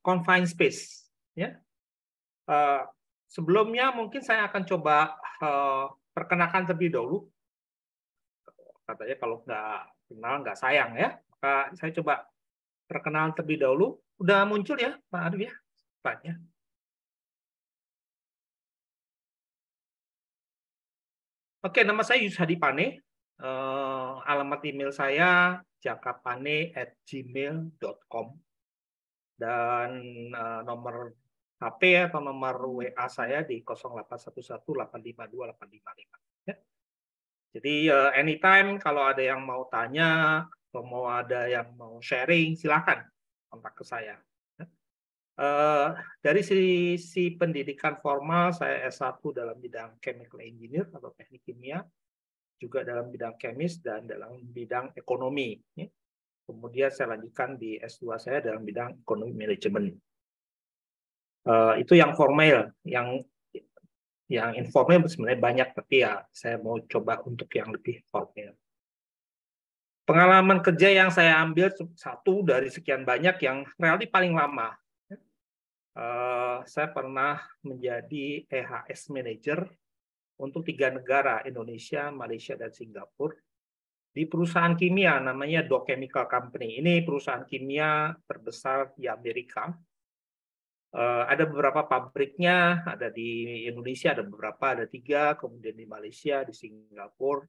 confined space, ya. Eh, Sebelumnya mungkin saya akan coba perkenalkan terlebih dahulu. Katanya kalau nggak kenal nggak sayang ya. Maka saya coba perkenalan terlebih dahulu. Udah muncul ya, Pak Arif ya, slide-nya. Oke, nama saya Yus Hadi Pane. Alamat email saya jakapane@gmail.com. Dan nomor HP atau nomor WA saya di 0811852855. Ya. Jadi anytime kalau ada yang mau tanya atau mau ada yang mau sharing, silakan kontak ke saya. Dari sisi pendidikan formal, saya S1 dalam bidang chemical engineer atau teknik kimia, juga dalam bidang kemis dan dalam bidang ekonomi. Kemudian saya lanjutkan di S2 saya dalam bidang ekonomi manajemen. Itu yang formal, yang informal sebenarnya banyak, tapi ya saya mau coba untuk yang lebih formal. Pengalaman kerja yang saya ambil satu dari sekian banyak yang relatif paling lama. Saya pernah menjadi EHS Manager untuk 3 negara, Indonesia, Malaysia, dan Singapura, di perusahaan kimia namanya Dow Chemical Company. Ini perusahaan kimia terbesar di Amerika. Ada beberapa pabriknya, ada di Indonesia, ada beberapa, ada 3, kemudian di Malaysia, di Singapura.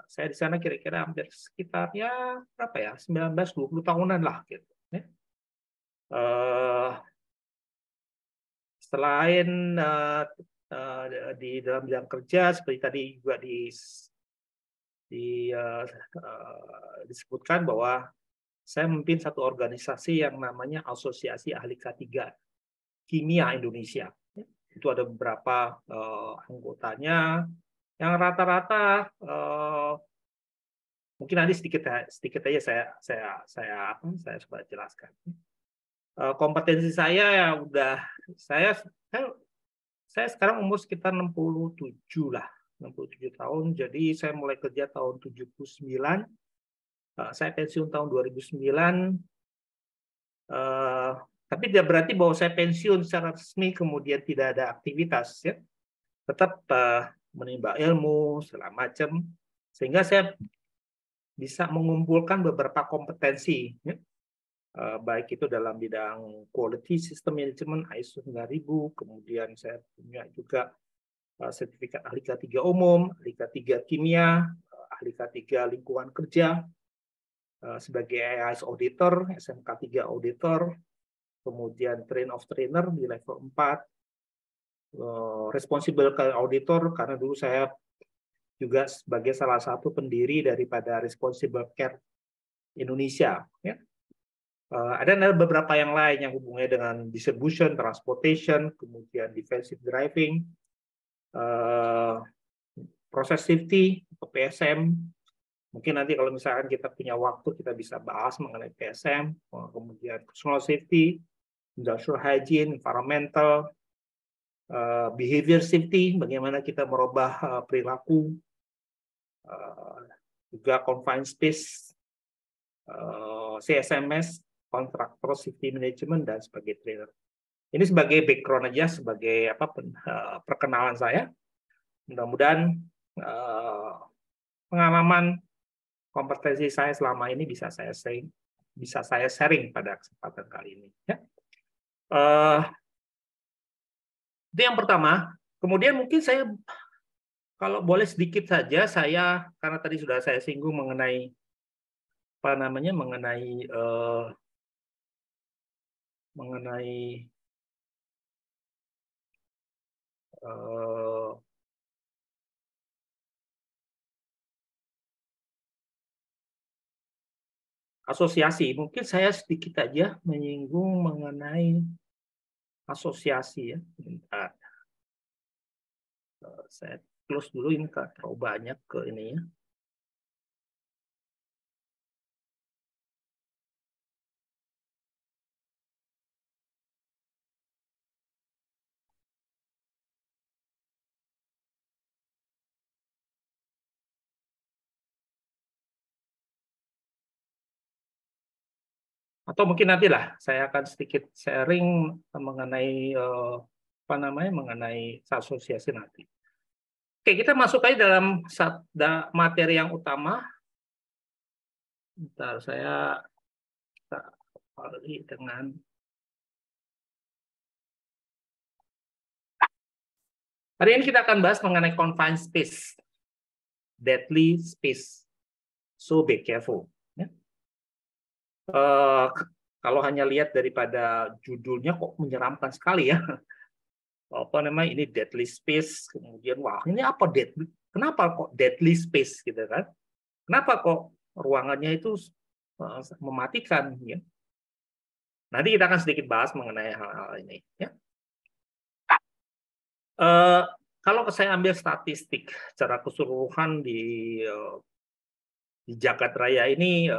Saya di sana kira-kira hampir sekitar ya berapa ya, 19-20 tahunan lah gitu. Selain di dalam bidang kerja, seperti tadi juga disebutkan bahwa saya memimpin satu organisasi yang namanya Asosiasi Ahli K3 Kimia Indonesia. Itu ada beberapa anggotanya yang rata-rata mungkin nanti sedikit aja saya coba jelaskan. Kompetensi saya ya udah saya sekarang umur sekitar 67 lah, 67 tahun. Jadi saya mulai kerja tahun 79. Saya pensiun tahun 2009. Tapi tidak berarti bahwa saya pensiun secara resmi kemudian tidak ada aktivitas, ya. Tetap menimba ilmu segala macam, sehingga saya bisa mengumpulkan beberapa kompetensi, ya. Baik itu dalam bidang quality system management ISO 9000, kemudian saya punya juga sertifikat ahli K3 umum, ahli K3 kimia, ahli K3 lingkungan kerja, sebagai AIS auditor, SMK 3 auditor, kemudian train of trainer di level 4, responsible auditor, karena dulu saya juga sebagai salah satu pendiri daripada Responsible Care Indonesia. Ya. Ada beberapa yang lain yang hubungannya dengan distribution, transportation, kemudian defensive driving, proses safety, atau PSM. Mungkin nanti kalau misalkan kita punya waktu, kita bisa bahas mengenai PSM, kemudian personal safety, industrial hygiene, environmental, behavior safety, bagaimana kita merubah perilaku, juga confined space, CSMS, Contractor Safety Management, dan sebagai trainer. Ini sebagai background aja, sebagai perkenalan saya. Mudah-mudahan pengalaman kompetensi saya selama ini bisa saya sharing pada kesempatan kali ini. Ya. Itu yang pertama. Kemudian mungkin saya, kalau boleh sedikit saja, saya karena tadi sudah saya singgung mengenai asosiasi. Mungkin saya sedikit aja menyinggung mengenai asosiasi, ya. Bentar. Saya close dulu, ini terlalu banyak ke ini, ya. Atau mungkin nantilah saya akan sedikit sharing mengenai mengenai asosiasi nanti. Oke, kita masuk aja dalam materi yang utama. Bentar, saya kembali dengan hari ini kita akan bahas mengenai confined space, deadly space. So be careful. Ya. Kalau hanya lihat daripada judulnya kok menyeramkan sekali ya. Ini deadly space, kemudian wah ini apa deadly? Kenapa kok deadly space gitu kan? Kenapa kok ruangannya itu mematikan? Ya? Nanti kita akan sedikit bahas mengenai hal-hal ini. Ya. Kalau saya ambil statistik secara keseluruhan di Jagat Raya ini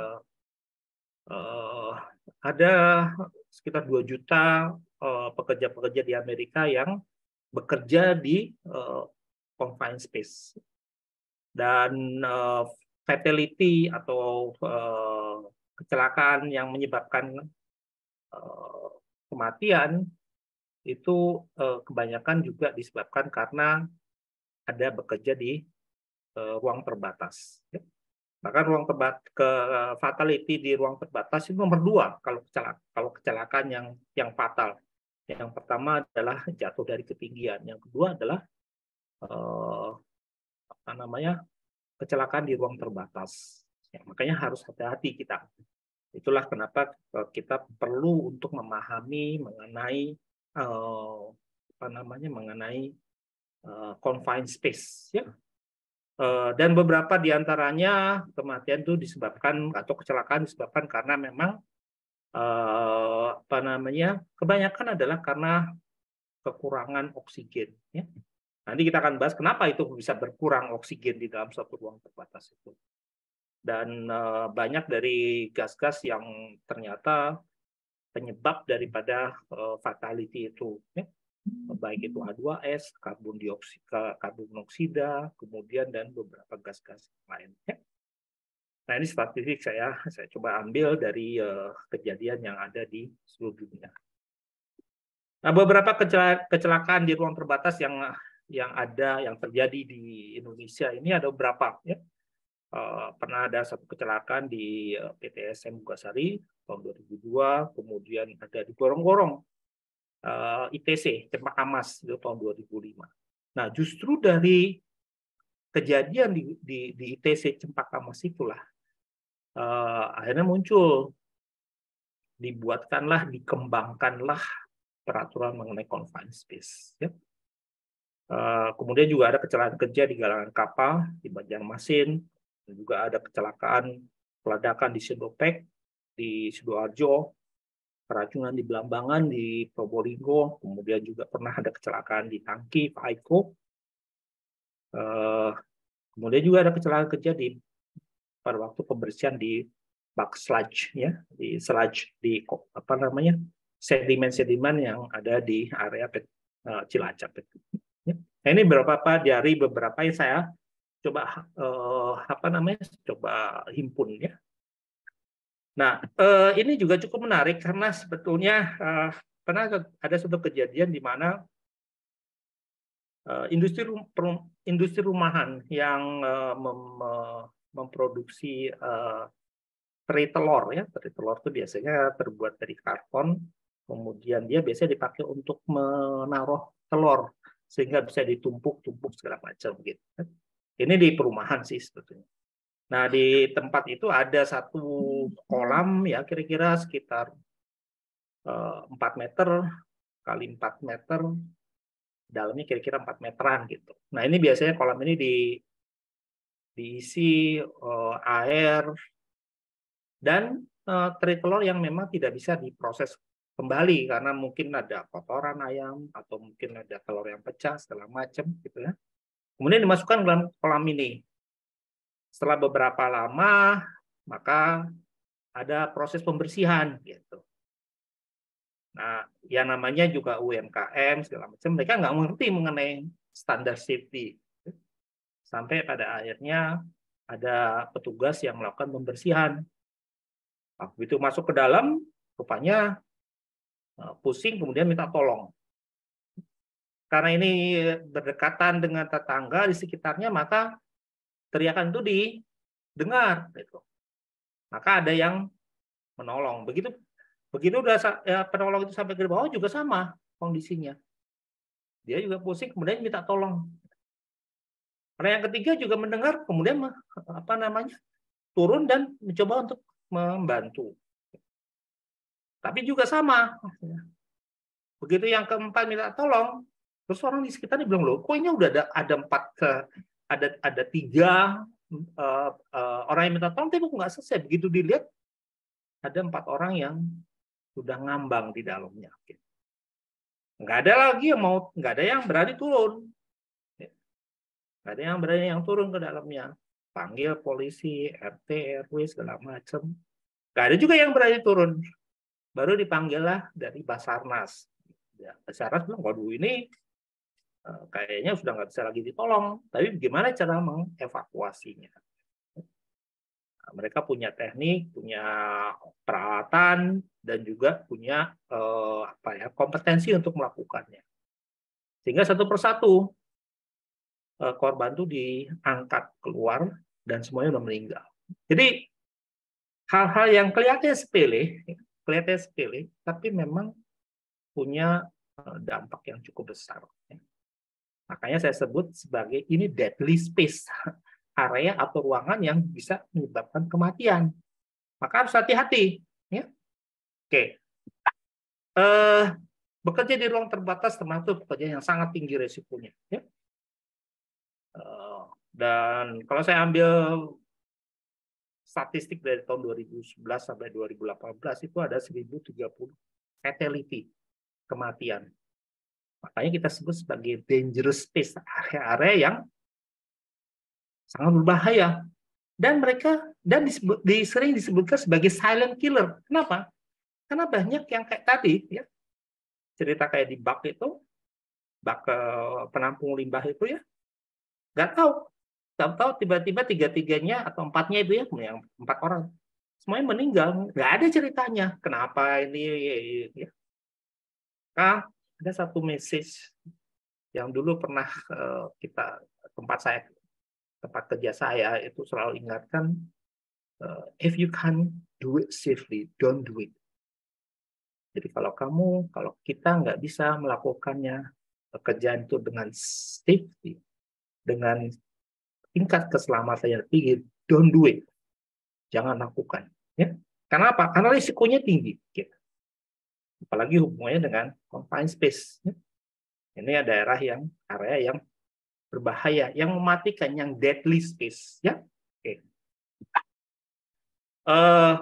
ada sekitar 2 juta pekerja-pekerja di Amerika yang bekerja di confined space. Dan fatality atau kecelakaan yang menyebabkan kematian itu kebanyakan juga disebabkan karena ada bekerja di ruang terbatas. Bahkan fatality di ruang terbatas itu nomor 2 kalau kecelakaan yang fatal. Yang pertama adalah jatuh dari ketinggian, yang kedua adalah kecelakaan di ruang terbatas. Ya, makanya harus hati-hati kita. Itulah kenapa kita perlu untuk memahami mengenai confined space, ya. Dan beberapa diantaranya kematian itu disebabkan atau kecelakaan disebabkan karena memang kebanyakan adalah karena kekurangan oksigen. Ya. Nanti kita akan bahas kenapa itu bisa berkurang oksigen di dalam suatu ruang terbatas itu. Dan banyak dari gas-gas yang ternyata penyebab daripada fatality itu. Ya. Baik itu H2S, karbon monoksida, kemudian dan beberapa gas-gas lain. Ya. Nah ini statistik saya coba ambil dari kejadian yang ada di seluruh dunia. Nah beberapa kecelakaan di ruang terbatas yang terjadi di Indonesia ini ada beberapa. Ya. Pernah ada satu kecelakaan di PTSM Bugasari tahun 2002, kemudian ada di Gorong-Gorong. ITC Cempaka Mas itu tahun 2005. Nah, justru dari kejadian di ITC Cempaka Mas itulah akhirnya muncul, dikembangkanlah peraturan mengenai confined space. Ya. Kemudian juga ada kecelakaan kerja di galangan kapal di Banjarmasin, dan juga ada kecelakaan peledakan di Sindopek, di Sidoarjo, keracunan di Belambangan, di Probolinggo, kemudian juga pernah ada kecelakaan di Tangki, Paiko. Kemudian juga ada kecelakaan kerja pada waktu pembersihan di bak sludge, ya, di sludge, di sedimen-sedimen yang ada di area Cilacap. Ya. Nah, ini dari beberapa yang saya coba coba himpun, ya. Nah, ini juga cukup menarik karena sebetulnya pernah ada suatu kejadian di mana industri rumahan yang memproduksi teri telur, ya. Teri telur itu biasanya terbuat dari karton, kemudian dia biasanya dipakai untuk menaruh telur sehingga bisa ditumpuk-tumpuk segala macam gitu. Ini di perumahan sih sebetulnya. Nah, di tempat itu ada satu kolam, ya kira-kira sekitar 4 meter kali 4 meter, dalamnya kira-kira 4 meteran gitu. Nah, ini biasanya kolam ini diisi air dan teri telur yang memang tidak bisa diproses kembali karena mungkin ada kotoran ayam atau mungkin ada telur yang pecah segala macam gitu ya. Kemudian dimasukkan ke dalam kolam ini. Setelah beberapa lama, maka ada proses pembersihan gitu. Nah, yang namanya juga UMKM segala macam, mereka nggak mengerti mengenai standar safety. Sampai pada akhirnya ada petugas yang melakukan pembersihan. Nah, begitu masuk ke dalam, rupanya pusing kemudian minta tolong. Karena ini berdekatan dengan tetangga di sekitarnya, maka teriakan itu didengar. Gitu. Maka ada yang menolong. Begitu udah penolong itu sampai ke bawah juga sama kondisinya. Dia juga pusing, kemudian minta tolong. Karena yang ketiga juga mendengar, kemudian turun dan mencoba untuk membantu. Tapi juga sama. Begitu yang keempat minta tolong, terus orang di sekitarnya bilang, loh, kok ini udah ada tiga orang yang minta tolong, tapi kok nggak selesai. Begitu dilihat, ada 4 orang yang sudah ngambang di dalamnya. Nggak ada lagi nggak ada yang berani turun. Nggak ada yang berani turun ke dalamnya. Panggil polisi, RT, RW, segala macam. Nggak ada juga yang berani turun. Baru dipanggillah dari Basarnas. Ya, Basarnas bilang, waduh ini kayaknya sudah nggak bisa lagi ditolong. Tapi bagaimana cara mengevakuasinya? Mereka punya teknik, punya peralatan, dan juga punya kompetensi untuk melakukannya. Sehingga satu persatu korban itu diangkat keluar dan semuanya sudah meninggal. Jadi hal-hal yang kelihatannya sepele, tapi memang punya dampak yang cukup besar. Makanya saya sebut sebagai ini deadly space, area atau ruangan yang bisa menyebabkan kematian. Maka harus hati-hati. Ya. Oke. Bekerja di ruang terbatas termasuk pekerjaan yang sangat tinggi resikonya. Ya. Dan kalau saya ambil statistik dari tahun 2011 sampai 2018 itu ada 1030 fatality, kematian. Makanya kita sebut sebagai dangerous space, area-area yang sangat berbahaya. Dan mereka sering disebutkan sebagai silent killer. Kenapa? Karena banyak yang kayak tadi, ya, cerita kayak di bak penampung limbah itu ya, nggak tahu tiba-tiba tiga-tiganya atau empatnya itu ya, yang 4 orang semuanya meninggal, nggak ada ceritanya kenapa ini. Ya. Nah, ada satu message yang dulu pernah tempat kerja saya itu selalu ingatkan, if you can do it safely, don't do it. Jadi kalau kita nggak bisa melakukannya pekerjaan itu dengan safety, dengan tingkat keselamatan yang tinggi, don't do it. Jangan lakukan. Ya. Karena apa? Karena risikonya tinggi. Gitu. Apalagi hubungannya dengan confined space. Ya. Ini area yang berbahaya, yang mematikan, yang deadly space. Ya. Oke.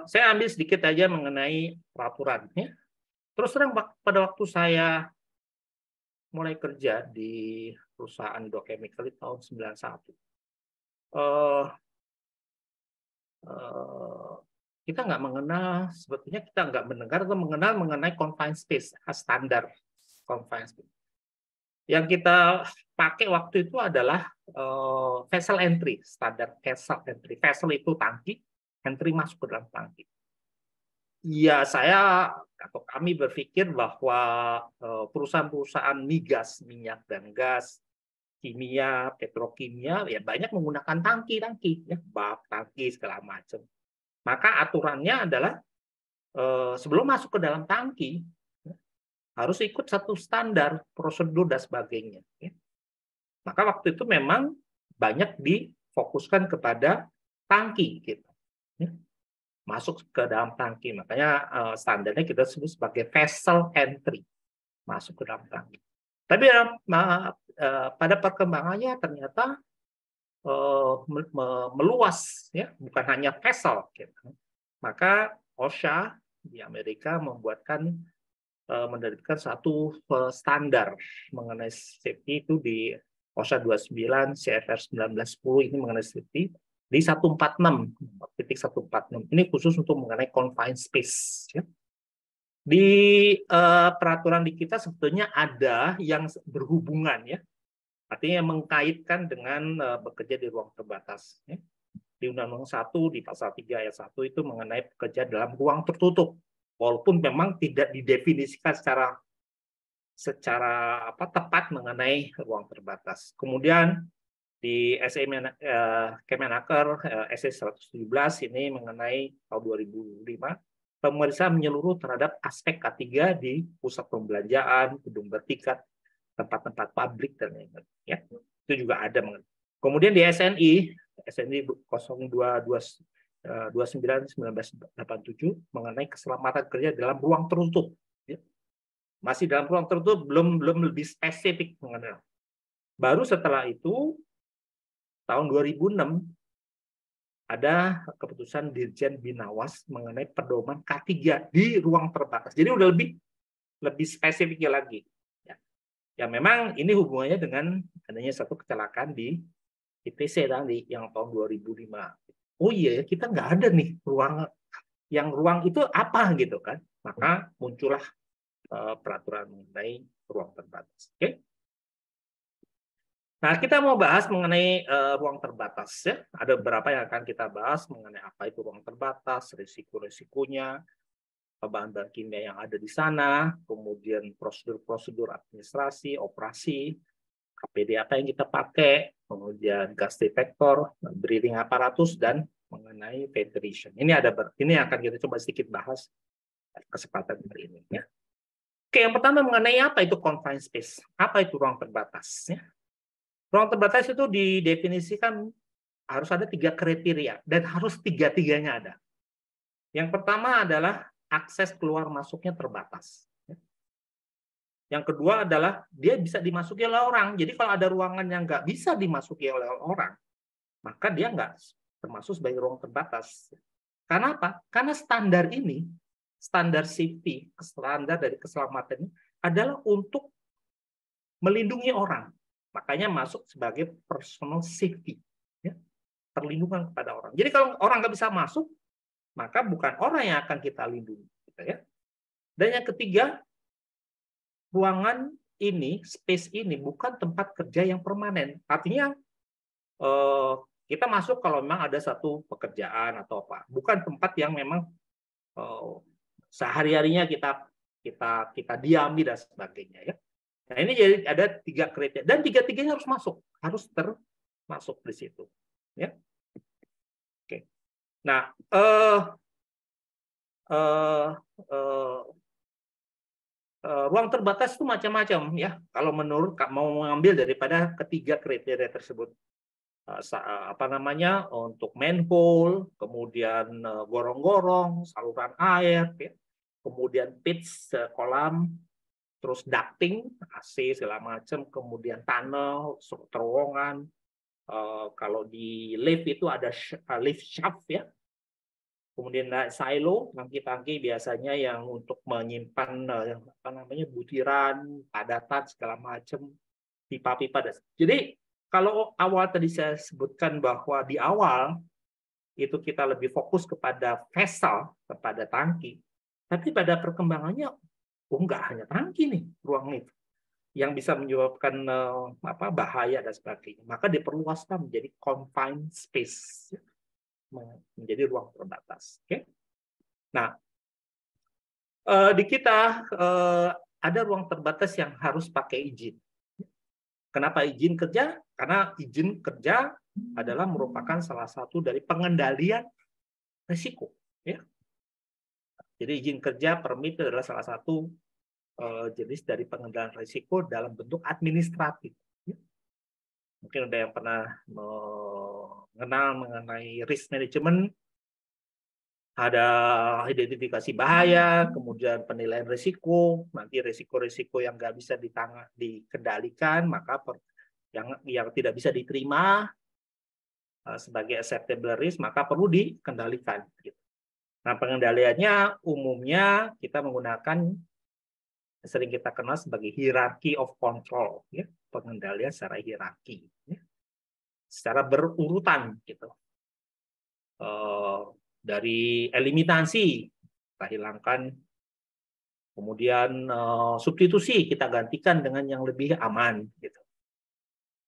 Saya ambil sedikit aja mengenai peraturan. Ya. Terus terang pada waktu saya mulai kerja di perusahaan Indochemical di tahun 91, kita nggak mengenal, sebetulnya kita nggak mendengar atau mengenal mengenai confined space, standar confined space. Yang kita pakai waktu itu adalah vessel entry, standar vessel entry. Vessel itu tangki, entry masuk ke dalam tangki. Ya, saya atau kami berpikir bahwa perusahaan-perusahaan migas, minyak dan gas, kimia, petrokimia, ya banyak menggunakan tangki, ya, bak, tangki segala macam. Maka aturannya adalah sebelum masuk ke dalam tangki harus ikut satu standar prosedur dan sebagainya. Ya. Maka waktu itu memang banyak difokuskan kepada tangki, gitu. Ya. Masuk ke dalam tangki. Makanya standarnya kita sebut sebagai vessel entry, masuk ke dalam tangki. Tapi pada perkembangannya ternyata meluas, ya, bukan hanya vessel. Gitu. Maka OSHA di Amerika menerbitkan satu standar mengenai safety itu di OSHA 29, CFR 1910 ini mengenai safety. Di 146.146 ini khusus untuk mengenai confined space. Ya. Di peraturan di kita sebetulnya ada yang berhubungan, ya, artinya yang mengkaitkan dengan bekerja di ruang terbatas. Ya. Di Undang-Undang 1 di pasal 3 ayat 1 itu mengenai bekerja dalam ruang tertutup. walaupun memang tidak didefinisikan secara tepat mengenai ruang terbatas. Kemudian di Kemenaker SE 117 ini mengenai tahun 2005, pemeriksaan menyeluruh terhadap aspek K3 di pusat perbelanjaan, gedung bertingkat, tempat-tempat publik dan lain-lain. Ya, itu juga ada. Kemudian di SNI 0229/1987 mengenai keselamatan kerja dalam ruang tertutup. Ya. Masih dalam ruang tertutup, belum lebih spesifik mengenai. Baru setelah itu tahun 2006 ada keputusan Dirjen Binawas mengenai pedoman K3 di ruang terbatas. Jadi udah lebih spesifiknya lagi. Ya memang ini hubungannya dengan adanya satu kecelakaan di ITC tadi yang tahun 2005. Oh iya, kita nggak ada nih ruang itu apa gitu kan. Maka muncullah peraturan mengenai ruang terbatas. Oke. Nah, kita mau bahas mengenai ruang terbatas ya. Ada beberapa yang akan kita bahas mengenai apa itu ruang terbatas, risiko-risikonya, bahan-bahan kimia yang ada di sana, kemudian prosedur-prosedur administrasi, operasi, APD apa yang kita pakai, kemudian gas detector, breathing apparatus, dan mengenai ventilation. Ini akan kita coba sedikit bahas kesempatan kali ini. Ya. Oke, yang pertama mengenai apa itu confined space, apa itu ruang terbatas. Ya. Ruang terbatas itu didefinisikan harus ada 3 kriteria dan harus tiga-tiganya ada. Yang pertama adalah akses keluar masuknya terbatas. Yang kedua adalah dia bisa dimasuki oleh orang. Jadi kalau ada ruangan yang nggak bisa dimasuki oleh orang, maka dia nggak termasuk sebagai ruang terbatas. Karena apa? Karena standar ini, standar safety, standar dari keselamatan ini adalah untuk melindungi orang. Makanya masuk sebagai personal safety, ya, perlindungan kepada orang. Jadi kalau orang nggak bisa masuk, maka bukan orang yang akan kita lindungi, gitu ya. Dan yang ketiga, ruangan ini, space ini bukan tempat kerja yang permanen. Artinya kita masuk kalau memang ada satu pekerjaan atau apa, bukan tempat yang memang sehari-harinya kita diami dan sebagainya, ya. Nah, ini jadi ada 3 kriteria dan tiga-tiganya harus termasuk di situ, ya. Oke. Nah, ruang terbatas itu macam-macam, ya. Kalau menurut mau mengambil daripada ketiga kriteria tersebut, untuk manhole, kemudian gorong-gorong, saluran air, ya. Kemudian pits, kolam, terus ducting, AC segala macam, kemudian tunnel, terowongan. Kalau di lift itu ada lift shaft, ya. Kemudian silo, tangki-tangki biasanya yang untuk menyimpan butiran, padatan segala macam, pipa-pipa. Jadi kalau awal tadi saya sebutkan bahwa di awal itu kita lebih fokus kepada vessel, kepada tangki, tapi pada perkembangannya nggak hanya tangki nih ruang itu yang bisa menyebabkan bahaya dan sebagainya. Maka diperluaskan menjadi confined space, menjadi ruang terbatas. Oke. Nah, di kita ada ruang terbatas yang harus pakai izin. Kenapa izin kerja? Karena izin kerja adalah merupakan salah satu dari pengendalian risiko. Ya. Jadi izin kerja permit adalah salah satu jenis dari pengendalian risiko dalam bentuk administratif. Mungkin ada yang pernah mengenal mengenai risk management, ada identifikasi bahaya, kemudian penilaian risiko, nanti risiko-risiko yang nggak bisa dikendalikan, maka yang tidak bisa diterima sebagai acceptable risk, maka perlu dikendalikan. Nah, pengendaliannya umumnya kita menggunakan sering kita kenal sebagai hierarchy of control, ya, pengendalian secara hierarki, ya, secara berurutan, gitu. Dari eliminasi kita hilangkan, kemudian substitusi kita gantikan dengan yang lebih aman, gitu.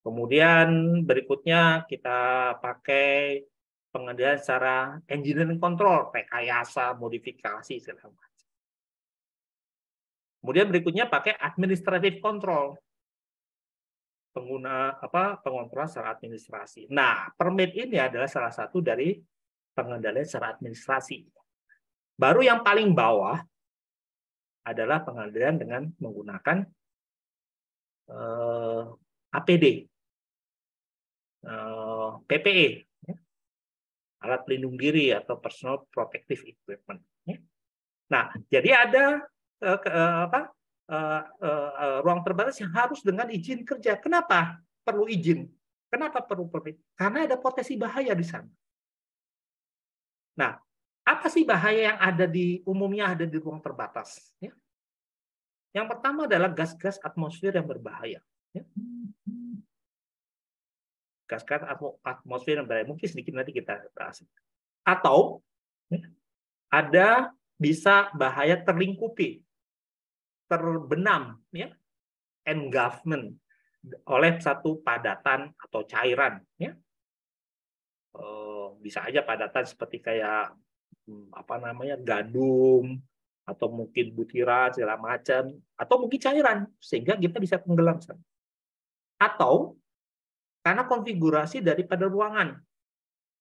Kemudian berikutnya kita pakai pengendalian secara engineering control, rekayasa, modifikasi segala macam. Kemudian berikutnya pakai administrative control, pengontrolan secara administrasi. Nah, permit ini adalah salah satu dari pengendalian secara administrasi. Baru yang paling bawah adalah pengendalian dengan menggunakan APD, PPE, alat pelindung diri atau personal protective equipment. Nah, jadi ada ruang terbatas yang harus dengan izin kerja. Kenapa perlu izin? Kenapa perlu permit? Karena ada potensi bahaya di sana. Nah, apa sih bahaya yang ada umumnya ada di ruang terbatas? Yang pertama adalah gas-gas atmosfer yang berbahaya. Gas-gas atmosfer yang berbahaya. Mungkin sedikit nanti kita bahas. Atau ada bisa bahaya terlingkupi, terbenam, engulfment oleh satu padatan atau cairan. Bisa aja padatan seperti kayak gandum, atau mungkin butiran segala macam, atau mungkin cairan sehingga kita bisa tenggelam. Atau karena konfigurasi daripada ruangan,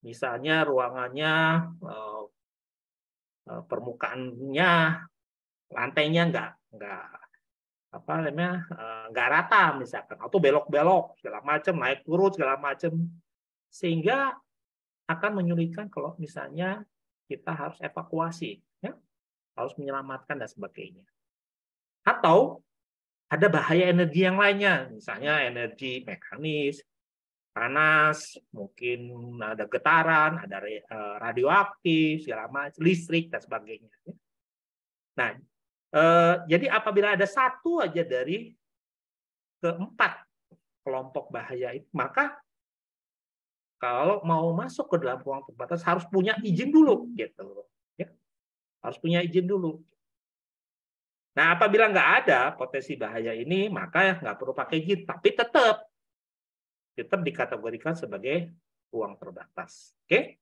misalnya ruangannya permukaannya, lantainya nggak rata misalkan, atau belok-belok segala macam, naik turun segala macam, sehingga akan menyulitkan kalau misalnya kita harus evakuasi, harus menyelamatkan dan sebagainya. Atau ada bahaya energi yang lainnya, misalnya energi mekanis, panas, mungkin ada getaran, ada radioaktif, segala macam, listrik dan sebagainya. Nah, jadi apabila ada satu aja dari keempat kelompok bahaya itu, maka kalau mau masuk ke dalam ruang terbatas harus punya izin dulu, gitu. Harus punya izin dulu. Nah, apabila nggak ada potensi bahaya ini, maka nggak perlu pakai izin, tapi tetap dikategorikan sebagai ruang terbatas. Oke?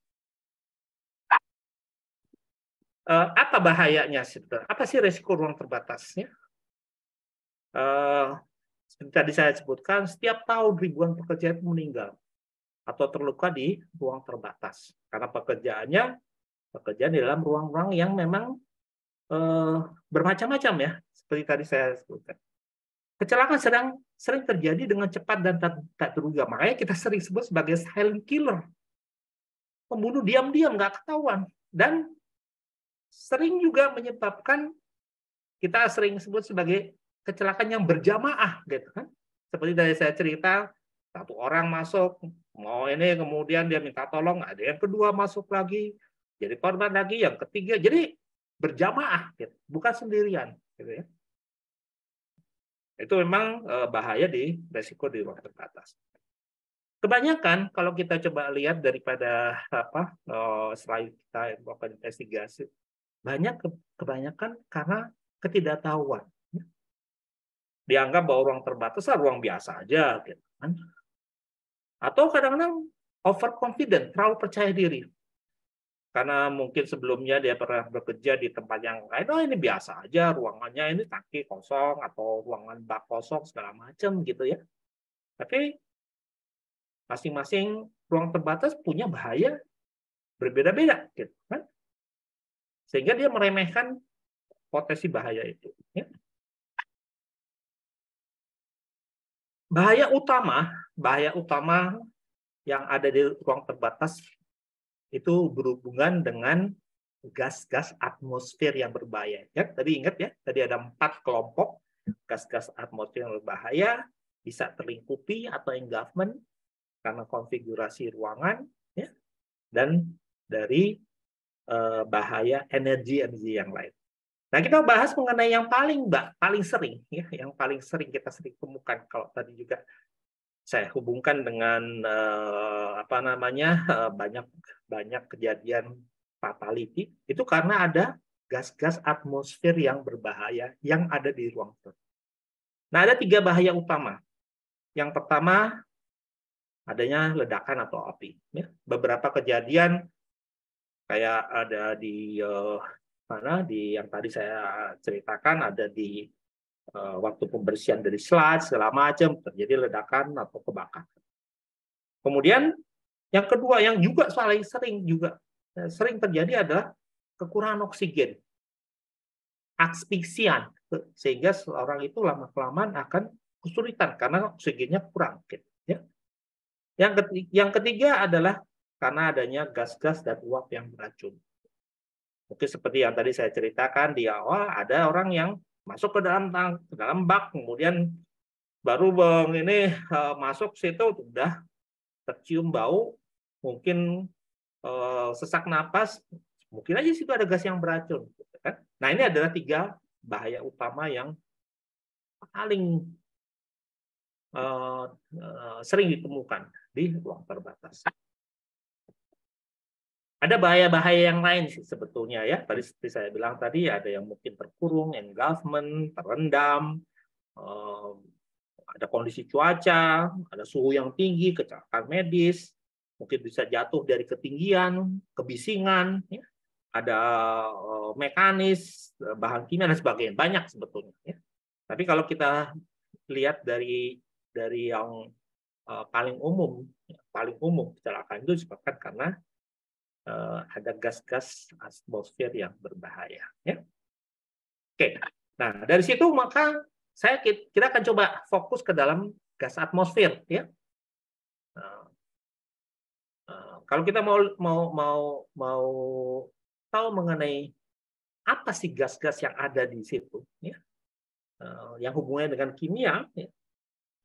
Apa bahayanya? Apa sih resiko ruang terbatasnya? Seperti tadi saya sebutkan, setiap tahun ribuan pekerja itu meninggal atau terluka di ruang terbatas karena pekerjaan di dalam ruang-ruang yang memang bermacam-macam, ya, seperti tadi saya sebutkan. Kecelakaan sering terjadi dengan cepat dan tak terduga. Makanya kita sering sebut sebagai silent killer. Pembunuh diam-diam, nggak ketahuan. Dan sering juga menyebabkan, kita sering sebut sebagai kecelakaan yang berjamaah, gitu kan? Seperti dari saya cerita, satu orang masuk, mau ini, kemudian dia minta tolong, ada yang kedua masuk lagi, jadi korban lagi, yang ketiga, jadi berjamaah, gitu. Bukan sendirian, gitu ya. Itu memang bahaya di resiko di ruang terbatas. Kebanyakan kalau kita coba lihat daripada selain kita melakukan investigasi, kebanyakan karena ketidaktahuan. Dianggap bahwa ruang terbatas ruang biasa aja, gitu kan. Atau kadang-kadang overconfident, terlalu percaya diri. Karena mungkin sebelumnya dia pernah bekerja di tempat yang lain, ini biasa aja, ruangannya ini tangki kosong atau ruangan bak kosong segala macam, gitu ya. Tapi masing-masing ruang terbatas punya bahaya berbeda-beda, gitu kan? Sehingga dia meremehkan potensi bahaya itu. Ya. Bahaya utama yang ada di ruang terbatas itu berhubungan dengan gas-gas atmosfer yang berbahaya. Ya, tadi ingat ya, tadi ada 4 kelompok gas-gas atmosfer yang berbahaya, bisa terlingkupi atau engulfment karena konfigurasi ruangan, ya, dan dari bahaya energi yang lain. Nah, kita bahas mengenai yang paling sering, ya, yang paling sering kita temukan. Kalau tadi juga saya hubungkan dengan banyak kejadian fatality itu karena ada gas-gas atmosfer yang berbahaya yang ada di ruang terbuka. Nah, ada 3 bahaya utama. Yang pertama, adanya ledakan atau api. Ya. Beberapa kejadian kayak ada di yang tadi saya ceritakan, ada di waktu pembersihan dari sludge segala macam terjadi ledakan atau kebakaran. Kemudian yang kedua yang juga sering terjadi adalah kekurangan oksigen, asphyxian, sehingga seorang itu lama-kelamaan akan kesulitan karena oksigennya kurang. Ya. Yang ketiga adalah karena adanya gas-gas dan uap yang beracun. Mungkin seperti yang tadi saya ceritakan di awal, ada orang yang masuk ke dalam bak, kemudian baru masuk situ udah tercium bau, mungkin sesak napas, mungkin aja situ ada gas yang beracun. Kan? Nah ini adalah 3 bahaya utama yang paling sering ditemukan di ruang terbatas. Ada bahaya-bahaya yang lain sih sebetulnya ya. Tadi seperti saya bilang tadi ada yang mungkin terkurung, engulfment, terendam, ada kondisi cuaca, ada suhu yang tinggi, kecelakaan medis, mungkin bisa jatuh dari ketinggian, kebisingan, ya. Ada mekanis, bahan kimia dan sebagainya, banyak sebetulnya. Ya. Tapi kalau kita lihat dari yang paling umum kecelakaan itu disebabkan karena ada gas-gas atmosfer yang berbahaya. Ya. Oke, nah dari situ maka kita akan coba fokus ke dalam gas atmosfer, ya. Kalau kita mau tahu mengenai apa sih gas-gas yang ada di situ, ya, yang hubungannya dengan kimia, ya,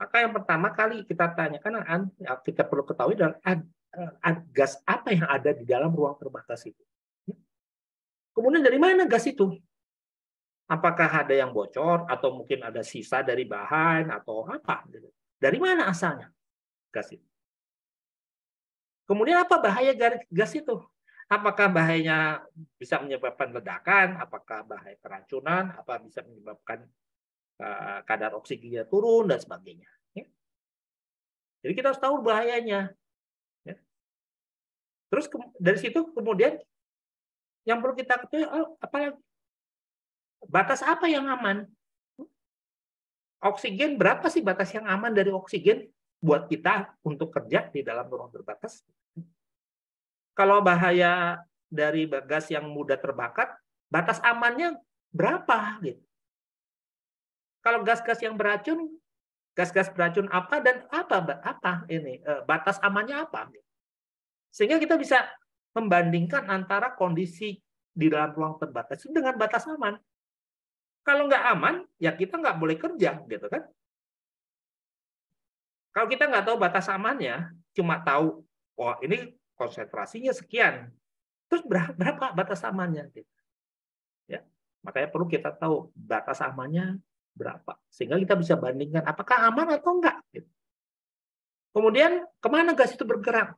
maka yang pertama kali kita tanyakan, kita perlu ketahui adalah gas apa yang ada di dalam ruang terbatas itu. Ya. Kemudian dari mana gas itu? Apakah ada yang bocor atau mungkin ada sisa dari bahan atau apa? Dari mana asalnya gas itu? Kemudian apa bahaya gas itu? Apakah bahayanya bisa menyebabkan ledakan? Apakah bahaya keracunan? Apa bisa menyebabkan kadar oksigennya turun dan sebagainya? Ya. Jadi kita harus tahu bahayanya. Ya. Terus dari situ kemudian yang perlu kita ketahui apa? Batas apa yang aman? Oksigen berapa sih batas yang aman dari oksigen buat kita untuk kerja di dalam ruang terbatas? Kalau bahaya dari gas yang mudah terbakar, batas amannya berapa? Gitu. Kalau gas-gas yang beracun, gas-gas beracun apa dan apa ini batas amannya apa? Sehingga kita bisa membandingkan antara kondisi di dalam ruang terbatas itu dengan batas aman. Kalau nggak aman, ya kita nggak boleh kerja, gitu kan? Kalau kita nggak tahu batas amannya, cuma tahu, wah ini konsentrasinya sekian, terus berapa batas amannya? Gitu. Ya, makanya perlu kita tahu batas amannya berapa, sehingga kita bisa bandingkan apakah aman atau enggak. Gitu. Kemudian kemana gas itu bergerak?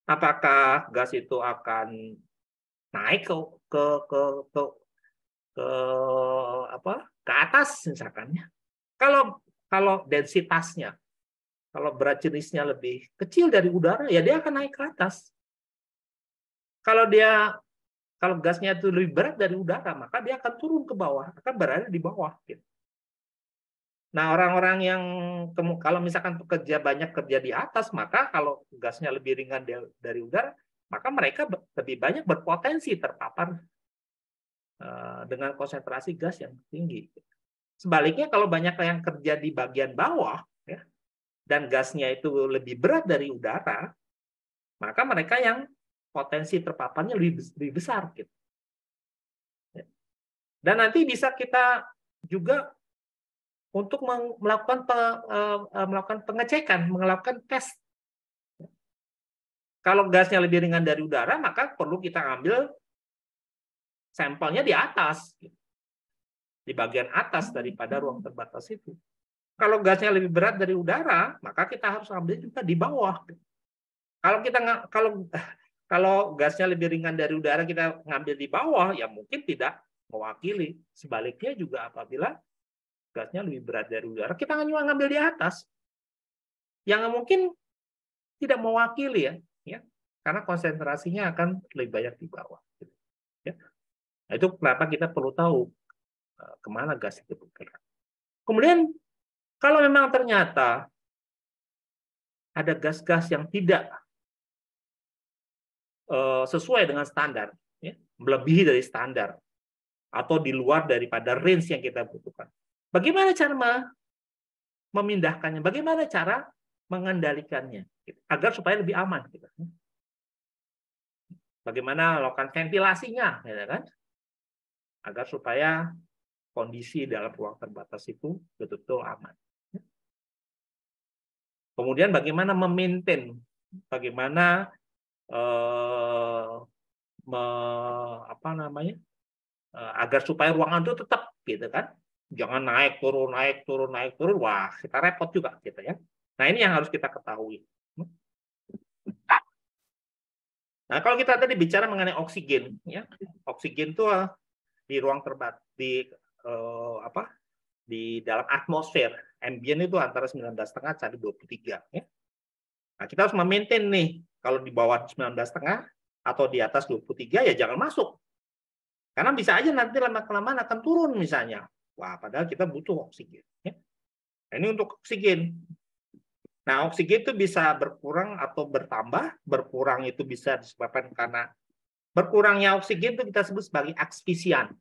Apakah gas itu akan naik ke ke ke ke ke atas misalkan ya. Kalau densitasnya, kalau berat jenisnya lebih kecil dari udara, ya dia akan naik ke atas. Kalau gasnya itu lebih berat dari udara, maka dia akan turun ke bawah, akan berada di bawah. Gitu. Nah, orang-orang yang kalau misalkan banyak kerja di atas, maka kalau gasnya lebih ringan dari udara, maka mereka lebih banyak berpotensi terpapar dengan konsentrasi gas yang tinggi. Sebaliknya kalau banyak yang kerja di bagian bawah, ya, dan gasnya itu lebih berat dari udara, maka mereka yang potensi terpaparnya lebih besar. Gitu. Dan nanti bisa kita juga untuk melakukan pengecekan, melakukan tes. Kalau gasnya lebih ringan dari udara, maka perlu kita ambil sampelnya di atas, di bagian atas daripada ruang terbatas itu. Kalau gasnya lebih berat dari udara, maka kita harus ambil juga di bawah. Kalau gasnya lebih ringan dari udara, kita ngambil di bawah, ya mungkin tidak mewakili. Sebaliknya juga apabila gasnya lebih berat dari udara, kita hanya ngambil di atas. Yang mungkin tidak mewakili ya, karena konsentrasinya akan lebih banyak di bawah. Ya. Nah, itu kenapa kita perlu tahu kemana gas itu bergerak. Kemudian kalau memang ternyata ada gas-gas yang tidak sesuai dengan standar, ya, melebihi dari standar, atau di luar daripada range yang kita butuhkan. Bagaimana cara memindahkannya? Bagaimana cara mengendalikannya agar supaya lebih aman? Bagaimana melakukan ventilasinya, ya kan? Agar supaya kondisi dalam ruang terbatas itu betul-betul aman. Kemudian bagaimana memaintain, bagaimana agar supaya ruangan itu tetap gitu kan, jangan naik turun naik turun naik turun, wah kita repot juga gitu ya. Nah ini yang harus kita ketahui. Nah kalau kita tadi bicara mengenai oksigen, ya oksigen itu di ruang terbatas di dalam atmosfer ambient itu antara 19,5 sampai 23 ya. Nah kita harus memaintain nih, kalau di bawah 19,5 atau di atas 23 ya jangan masuk. Karena bisa aja nanti lama-kelamaan akan turun misalnya. Wah, padahal kita butuh oksigen. Ya. Nah, ini untuk oksigen. Nah, oksigen itu bisa berkurang atau bertambah. Berkurang itu bisa disebabkan karena berkurangnya oksigen itu kita sebut sebagai asfisian.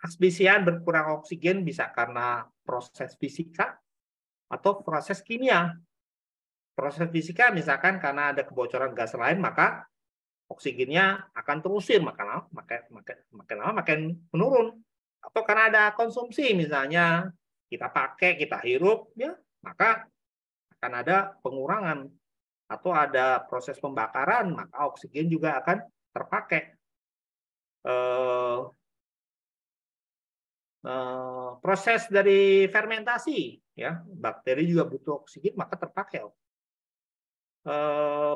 Asfisian, berkurang oksigen bisa karena proses fisika atau proses kimia. Proses fisika misalkan karena ada kebocoran gas lain, maka oksigennya akan terusir, makin lama makin menurun. Atau karena ada konsumsi, misalnya kita pakai, kita hirup, ya maka akan ada pengurangan. Atau ada proses pembakaran, maka oksigen juga akan terpakai. Proses dari fermentasi, ya bakteri juga butuh oksigen, maka terpakai.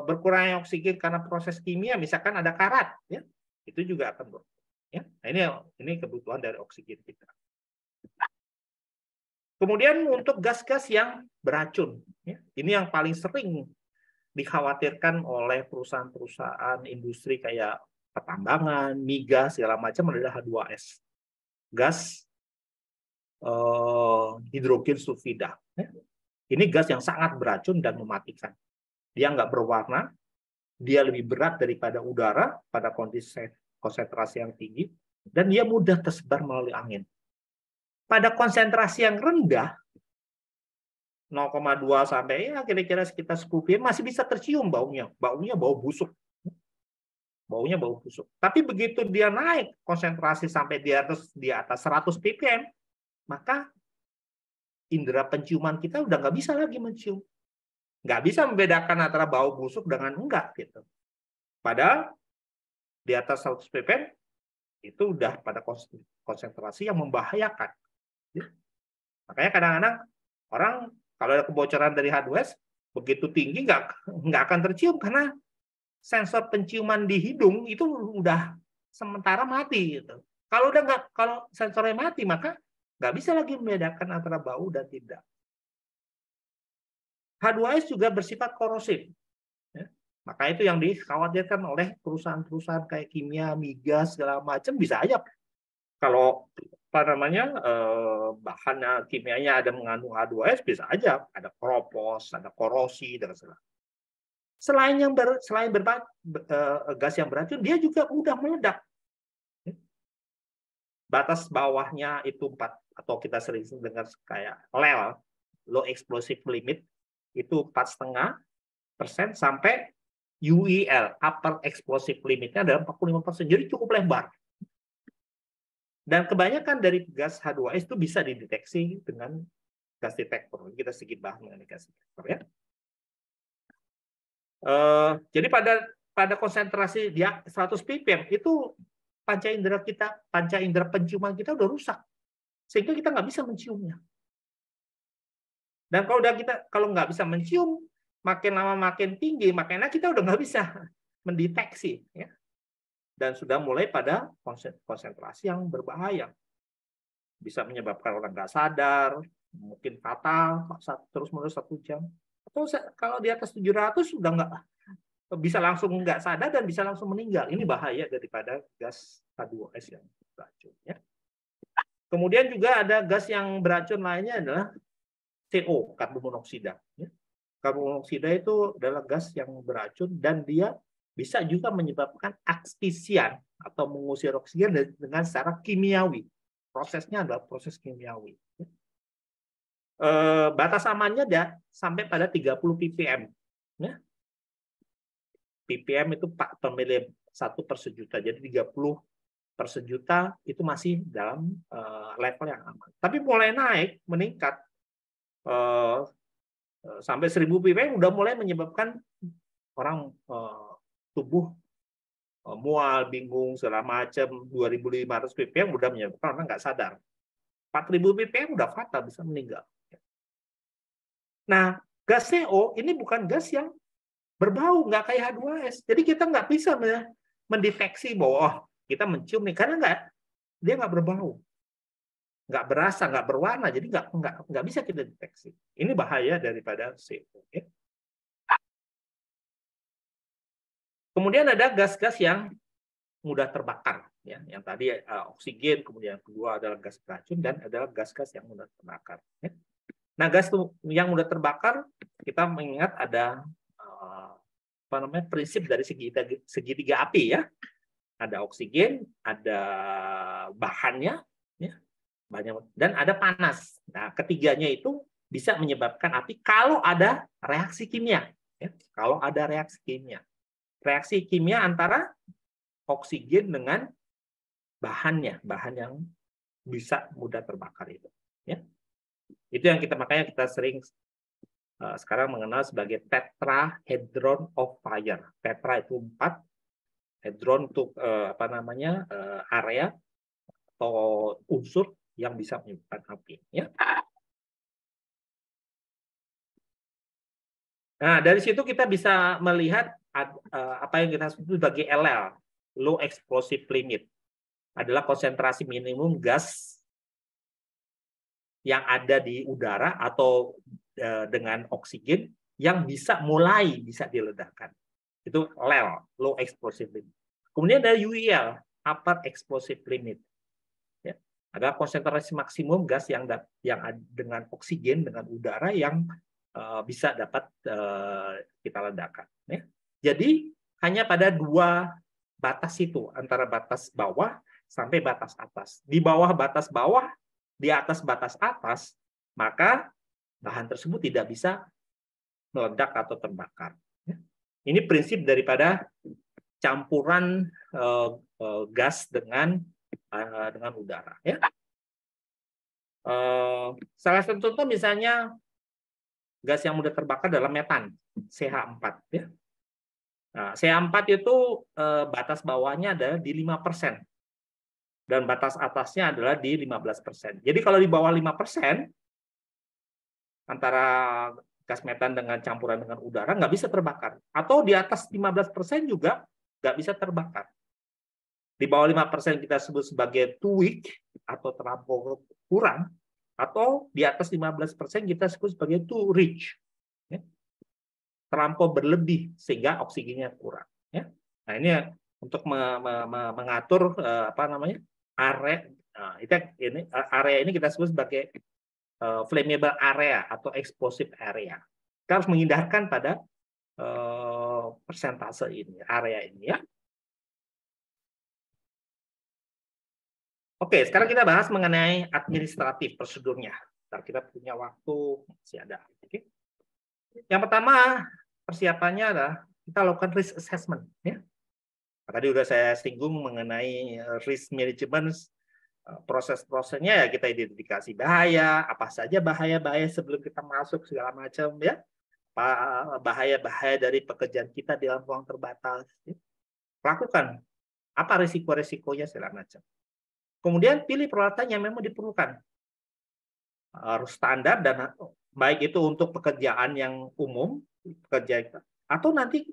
Berkurangnya oksigen karena proses kimia, misalkan ada karat, ya itu juga akan berkurang. Ya, nah ini kebutuhan dari oksigen kita. Kemudian untuk gas-gas yang beracun, ya, ini yang paling sering dikhawatirkan oleh perusahaan-perusahaan industri kayak pertambangan, migas segala macam adalah H2S, gas hidrogen sulfida. Ya. Ini gas yang sangat beracun dan mematikan. Dia nggak berwarna, dia lebih berat daripada udara pada kondisi konsentrasi yang tinggi, dan dia mudah tersebar melalui angin. Pada konsentrasi yang rendah, 0,2 sampai ya kira-kira sekitar 10 ppm masih bisa tercium baunya. Baunya bau busuk. Baunya bau busuk. Tapi begitu dia naik konsentrasi sampai di atas 100 ppm, maka indera penciuman kita udah nggak bisa lagi mencium. Nggak bisa membedakan antara bau busuk dengan enggak gitu. Padahal di atas 100 ppm itu udah pada konsentrasi yang membahayakan. Makanya kadang-kadang orang kalau ada kebocoran dari H2S begitu tinggi nggak akan tercium karena sensor penciuman di hidung itu udah sementara mati gitu. Kalau sensornya mati maka nggak bisa lagi membedakan antara bau dan tidak. H2S juga bersifat korosif. Ya. Maka itu yang dikhawatirkan oleh perusahaan-perusahaan kayak kimia, migas, segala macam bisa aja. Kalau bahannya kimianya ada mengandung H2S, bisa aja ada kropos, ada korosi, dan segala. Selain gas yang beracun, dia juga mudah meledak. Batas bawahnya itu 4, atau kita sering dengar kayak LEL, low explosive limit, itu 4,5% sampai UEL, upper explosive limitnya adalah 45%. Jadi cukup lebar. Dan kebanyakan dari gas H2S itu bisa dideteksi dengan gas detektor. Kita sedikit bahas mengenai gas detektor ya. Jadi pada konsentrasi dia 100 ppm itu panca indera penciuman kita udah rusak, sehingga kita nggak bisa menciumnya. Dan kalau nggak bisa mencium, makin lama makin tinggi, makanya kita udah nggak bisa mendeteksi, ya. Dan sudah mulai pada konsentrasi yang berbahaya, bisa menyebabkan orang nggak sadar, mungkin fatal terus-menerus 1 jam. Atau kalau di atas 700 sudah bisa langsung nggak sadar dan bisa langsung meninggal. Ini bahaya daripada gas H2S yang beracun. Ya. Kemudian juga ada gas yang beracun lainnya adalah CO, karbon monoksida. Ya. Karbon monoksida itu adalah gas yang beracun dan dia bisa juga menyebabkan asphyxian atau mengusir oksigen dengan secara kimiawi. Prosesnya adalah proses kimiawi. Batas amannya ada sampai pada 30 ppm. Ya. ppm itu pemilih 1/1.000.000. Jadi 30 per sejuta itu masih dalam level yang aman. Tapi mulai naik, meningkat sampai 1000 ppm udah mulai menyebabkan orang tubuh mual, bingung, segala macam. 2500 ppm udah menyebabkan orang nggak sadar. 4000 ppm udah fatal, bisa meninggal. Nah, gas CO ini bukan gas yang berbau, nggak kayak H2S. Jadi kita nggak bisa mendeteksi bahwa oh, kita mencium nih, karena dia nggak berbau, nggak berasa, nggak berwarna, jadi nggak bisa kita deteksi. Ini bahaya daripada CO. Ya. Kemudian ada gas-gas yang mudah terbakar, ya. Yang tadi oksigen, kemudian kedua adalah gas beracun dan adalah gas-gas yang mudah terbakar. Ya. Nah, gas yang mudah terbakar kita mengingat ada prinsip dari segitiga api, ya. Ada oksigen, ada bahannya, ya, dan ada panas. Nah, ketiganya itu bisa menyebabkan api kalau ada reaksi kimia. Ya. Kalau ada reaksi kimia. Reaksi kimia antara oksigen dengan bahannya, bahan yang bisa mudah terbakar itu. Ya. Itu yang makanya kita sering sekarang mengenal sebagai tetrahedron of fire. Tetra itu 4, hadron untuk area atau unsur yang bisa menyebabkan api. Ya. Nah, dari situ kita bisa melihat apa yang kita sebut sebagai LL, low explosive limit, adalah konsentrasi minimum gas yang ada di udara atau dengan oksigen yang bisa diledakkan. Itu LEL, low explosive limit. Kemudian ada UEL, upper explosive limit. Ya, ada konsentrasi maksimum gas yang dengan oksigen, dengan udara yang bisa dapat kita ledakan. Ya. Jadi hanya pada 2 batas itu, antara batas bawah sampai batas atas. Di bawah batas bawah, di atas batas atas, maka bahan tersebut tidak bisa meledak atau terbakar. Ya. Ini prinsip daripada campuran gas dengan udara. Ya. Salah satu contoh misalnya gas yang mudah terbakar adalah metan, CH4. Ya. Nah, CH4 itu batas bawahnya adalah di 5%. Dan batas atasnya adalah di 15%. Jadi kalau di bawah 5%, antara gas metan dengan campuran dengan udara nggak bisa terbakar. Atau di atas 15% juga nggak bisa terbakar. Di bawah 5% kita sebut sebagai too weak atau terlampau kurang. Atau di atas 15% kita sebut sebagai too rich. Ya. Terlampau berlebih sehingga oksigennya kurang. Ya. Nah, ini untuk mengatur area. Nah, area ini kita sebut sebagai flammable area atau explosive area. Kita harus menghindarkan pada persentase ini, area ini, ya. Oke, sekarang kita bahas mengenai administratif prosedurnya. Ntar kita punya waktu, masih ada. Oke. Yang pertama, persiapannya adalah kita lakukan risk assessment. Ya. Tadi sudah saya singgung mengenai risk management, proses-prosesnya ya kita identifikasi bahaya, apa saja bahaya-bahaya sebelum kita masuk, segala macam, ya. Bahaya-bahaya dari pekerjaan kita di dalam ruang terbatas. Ya. Lakukan. Apa risiko-risikonya, segala macam. Kemudian pilih peralatan yang memang diperlukan. Harus standar dan baik itu untuk pekerjaan yang umum, atau nanti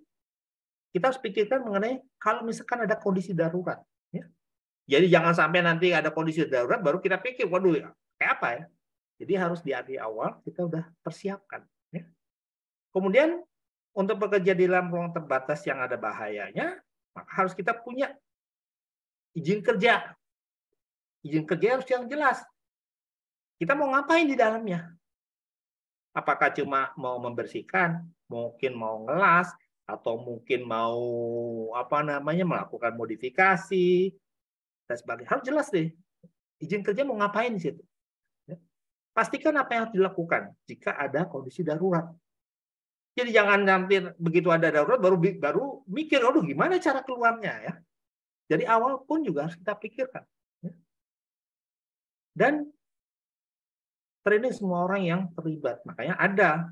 kita harus pikirkan mengenai kalau misalkan ada kondisi darurat. Ya. Jadi jangan sampai nanti ada kondisi darurat baru kita pikir, waduh, kayak apa ya? Jadi harus di awal kita udah persiapkan. Ya. Kemudian untuk bekerja di dalam ruang terbatas yang ada bahayanya, maka harus kita punya izin kerja. Izin kerja harus yang jelas. Kita mau ngapain di dalamnya? Apakah cuma mau membersihkan, mungkin mau ngelas, atau mungkin mau melakukan modifikasi dan sebagainya. Harus jelas deh. Izin kerja mau ngapain di situ. Pastikan apa yang harus dilakukan jika ada kondisi darurat. Jadi jangan nanti begitu ada darurat baru mikir, aduh gimana cara keluarnya ya. Jadi awal pun juga harus kita pikirkan. Dan training semua orang yang terlibat. Makanya ada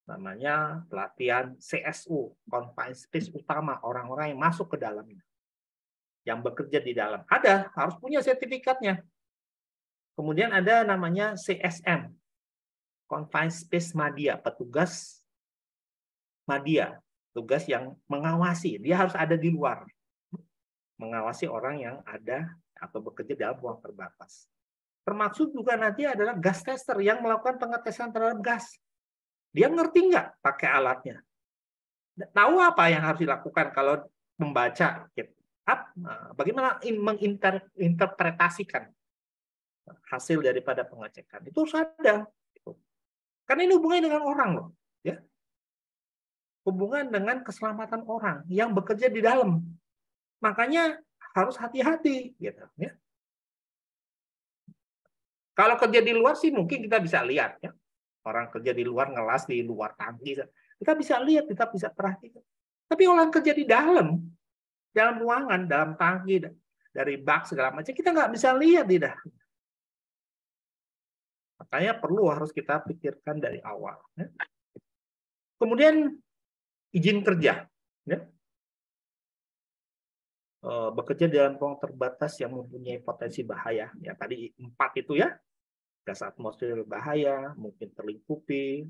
namanya pelatihan CSU, Confined Space utama, orang-orang yang masuk ke dalamnya. Yang bekerja di dalam. Ada, harus punya sertifikatnya. Kemudian ada namanya CSM, Confined Space Madya, petugas Madya, tugas yang mengawasi. Dia harus ada di luar. Mengawasi orang yang ada atau bekerja dalam ruang terbatas. Termasuk juga nanti adalah gas tester yang melakukan pengetesan terhadap gas. Dia ngerti nggak pakai alatnya? Tahu apa yang harus dilakukan kalau membaca? Bagaimana menginterpretasikan hasil daripada pengecekan? Itu harus ada. Karena ini hubungannya dengan orang loh. Ya. Hubungan dengan keselamatan orang yang bekerja di dalam. Makanya harus hati-hati. Gitu, ya. Kalau kerja di luar sih mungkin kita bisa lihat. Ya. Orang kerja di luar ngelas, di luar tangki. Kita bisa lihat, kita bisa perhatikan. Tapi orang kerja di dalam ruangan, dalam tangki, dari bak segala macam, kita nggak bisa lihat di dalam. Makanya harus kita pikirkan dari awal. Ya. Kemudian izin kerja. Ya. Bekerja dalam ruang terbatas yang mempunyai potensi bahaya. Ya, tadi 4 itu ya. Gas atmosfer bahaya, mungkin terlingkupi,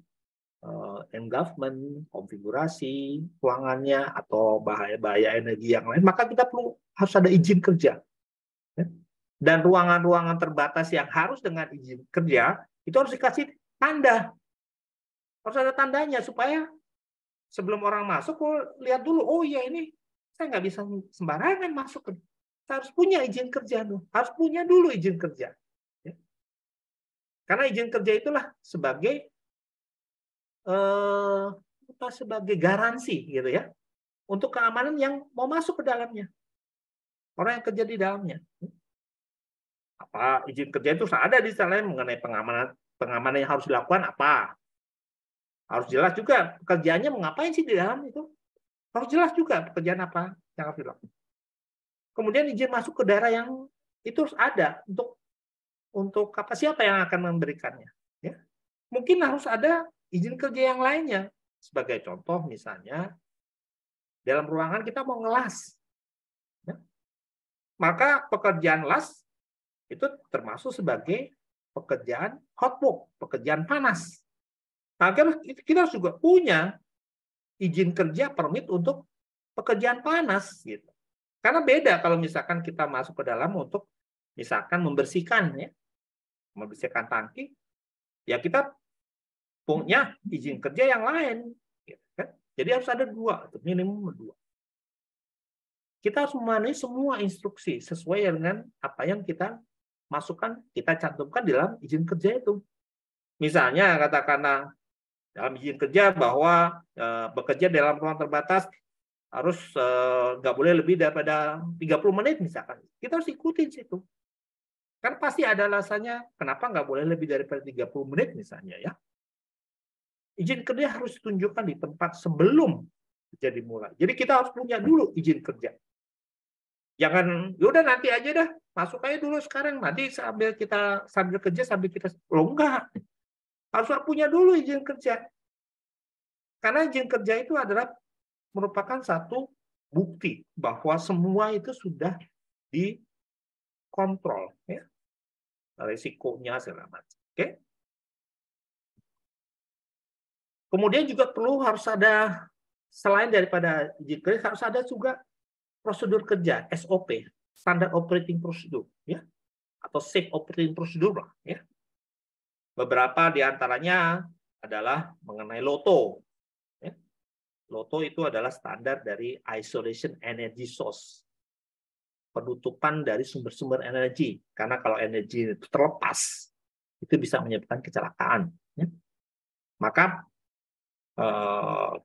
engulfment, konfigurasi ruangannya, atau bahaya energi yang lain, maka kita harus ada izin kerja. Ya. Dan ruangan-ruangan terbatas yang harus dengan izin kerja, itu harus dikasih tanda. Harus ada tandanya, supaya sebelum orang masuk, lihat dulu, oh iya ini saya nggak bisa sembarangan masuk. Kita harus punya izin kerja. Harus punya dulu izin kerja. Ya. Karena izin kerja itulah sebagai garansi gitu ya, untuk keamanan yang mau masuk ke dalamnya. Orang yang kerja di dalamnya. Apa izin kerja itu ada di sana mengenai pengamanan yang harus dilakukan apa. Harus jelas juga pekerjaannya mau ngapain sih di dalam itu. Harus jelas juga pekerjaan apa yang harus dilakukan. Kemudian izin masuk ke daerah yang itu harus ada untuk siapa yang akan memberikannya. Ya. Mungkin harus ada izin kerja yang lainnya. Sebagai contoh misalnya, dalam ruangan kita mau ngelas. Ya. Maka pekerjaan las itu termasuk sebagai pekerjaan hot work, pekerjaan panas. Nah, kita juga punya izin kerja permit untuk pekerjaan panas gitu. Karena beda kalau misalkan kita masuk ke dalam untuk misalkan membersihkan ya. Membersihkan tangki, ya kita punya izin kerja yang lain gitu kan. Jadi harus ada 2, minimum 2. Kita harus memenuhi semua instruksi sesuai dengan apa yang kita masukkan, kita cantumkan di dalam izin kerja itu. Misalnya katakanlah dalam izin kerja bahwa bekerja dalam ruang terbatas harus nggak boleh lebih daripada 30 menit misalkan. Kita harus ikutin situ. Kan pasti ada alasannya kenapa nggak boleh lebih daripada 30 menit misalnya ya. Izin kerja harus ditunjukkan di tempat sebelum kerja dimulai. Jadi kita harus punya dulu izin kerja. Jangan yaudah nanti aja dah, masuk aja dulu sekarang, nanti sambil kerja sambil kita enggak. Harus punya dulu izin kerja. Karena izin kerja itu adalah merupakan satu bukti bahwa semua itu sudah dikontrol ya. Risikonya segala macam. Oke. Kemudian juga harus ada, selain daripada izin kerja, harus ada juga prosedur kerja, SOP, Standard Operating Procedure, ya, atau Safe Operating Procedure, ya. Beberapa diantaranya adalah mengenai LOTO, ya. LOTO itu adalah standar dari Isolation Energy Source, penutupan dari sumber-sumber energi. Karena kalau energi itu terlepas, itu bisa menyebabkan kecelakaan. Ya. Maka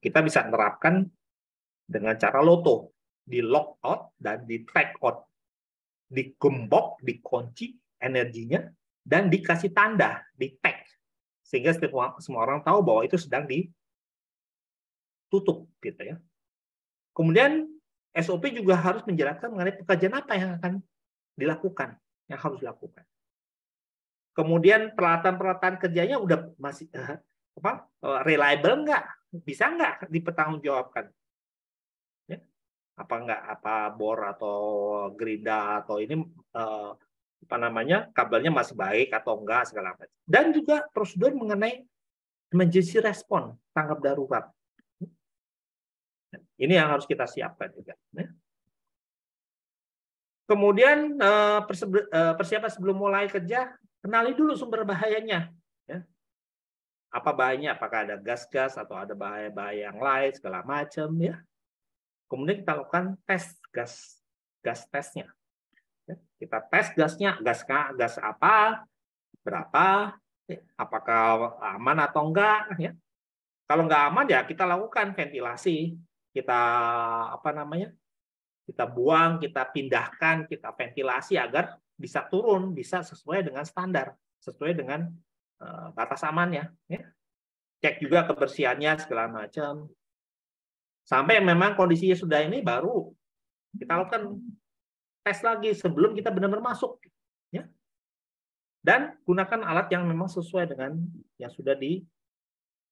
kita bisa menerapkan dengan cara LOTO, di lock out dan di tag out, digembok, dikunci energinya, dan dikasih tanda, di tag, sehingga semua orang tahu bahwa itu sedang ditutup, gitu ya. Kemudian SOP juga harus menjelaskan mengenai pekerjaan apa yang akan dilakukan, yang harus dilakukan. Kemudian peralatan-peralatan kerjanya udah masih reliable nggak? Bisa nggak dipertanggungjawabkan? Ya. Apa bor atau gerinda atau ini kabelnya masih baik atau enggak, segala macam. Dan juga prosedur mengenai emergency response, tanggap darurat. Ini yang harus kita siapkan juga. Kemudian persiapan sebelum mulai kerja, kenali dulu sumber bahayanya. Apa bahayanya? Apakah ada gas-gas atau ada bahaya-bahaya yang lain, segala macam, ya. Kemudian kita lakukan tes gas tesnya. Kita tes gasnya, gas apa, berapa, apakah aman atau enggak, ya. Kalau enggak aman ya kita lakukan ventilasi, kita kita buang, kita pindahkan, kita ventilasi agar bisa turun, bisa sesuai dengan standar, sesuai dengan batas amannya, ya. Cek juga kebersihannya segala macam. Sampai memang kondisinya sudah ini, baru kita lakukan tes lagi sebelum kita benar-benar masuk, ya. Dan gunakan alat yang memang sesuai dengan yang sudah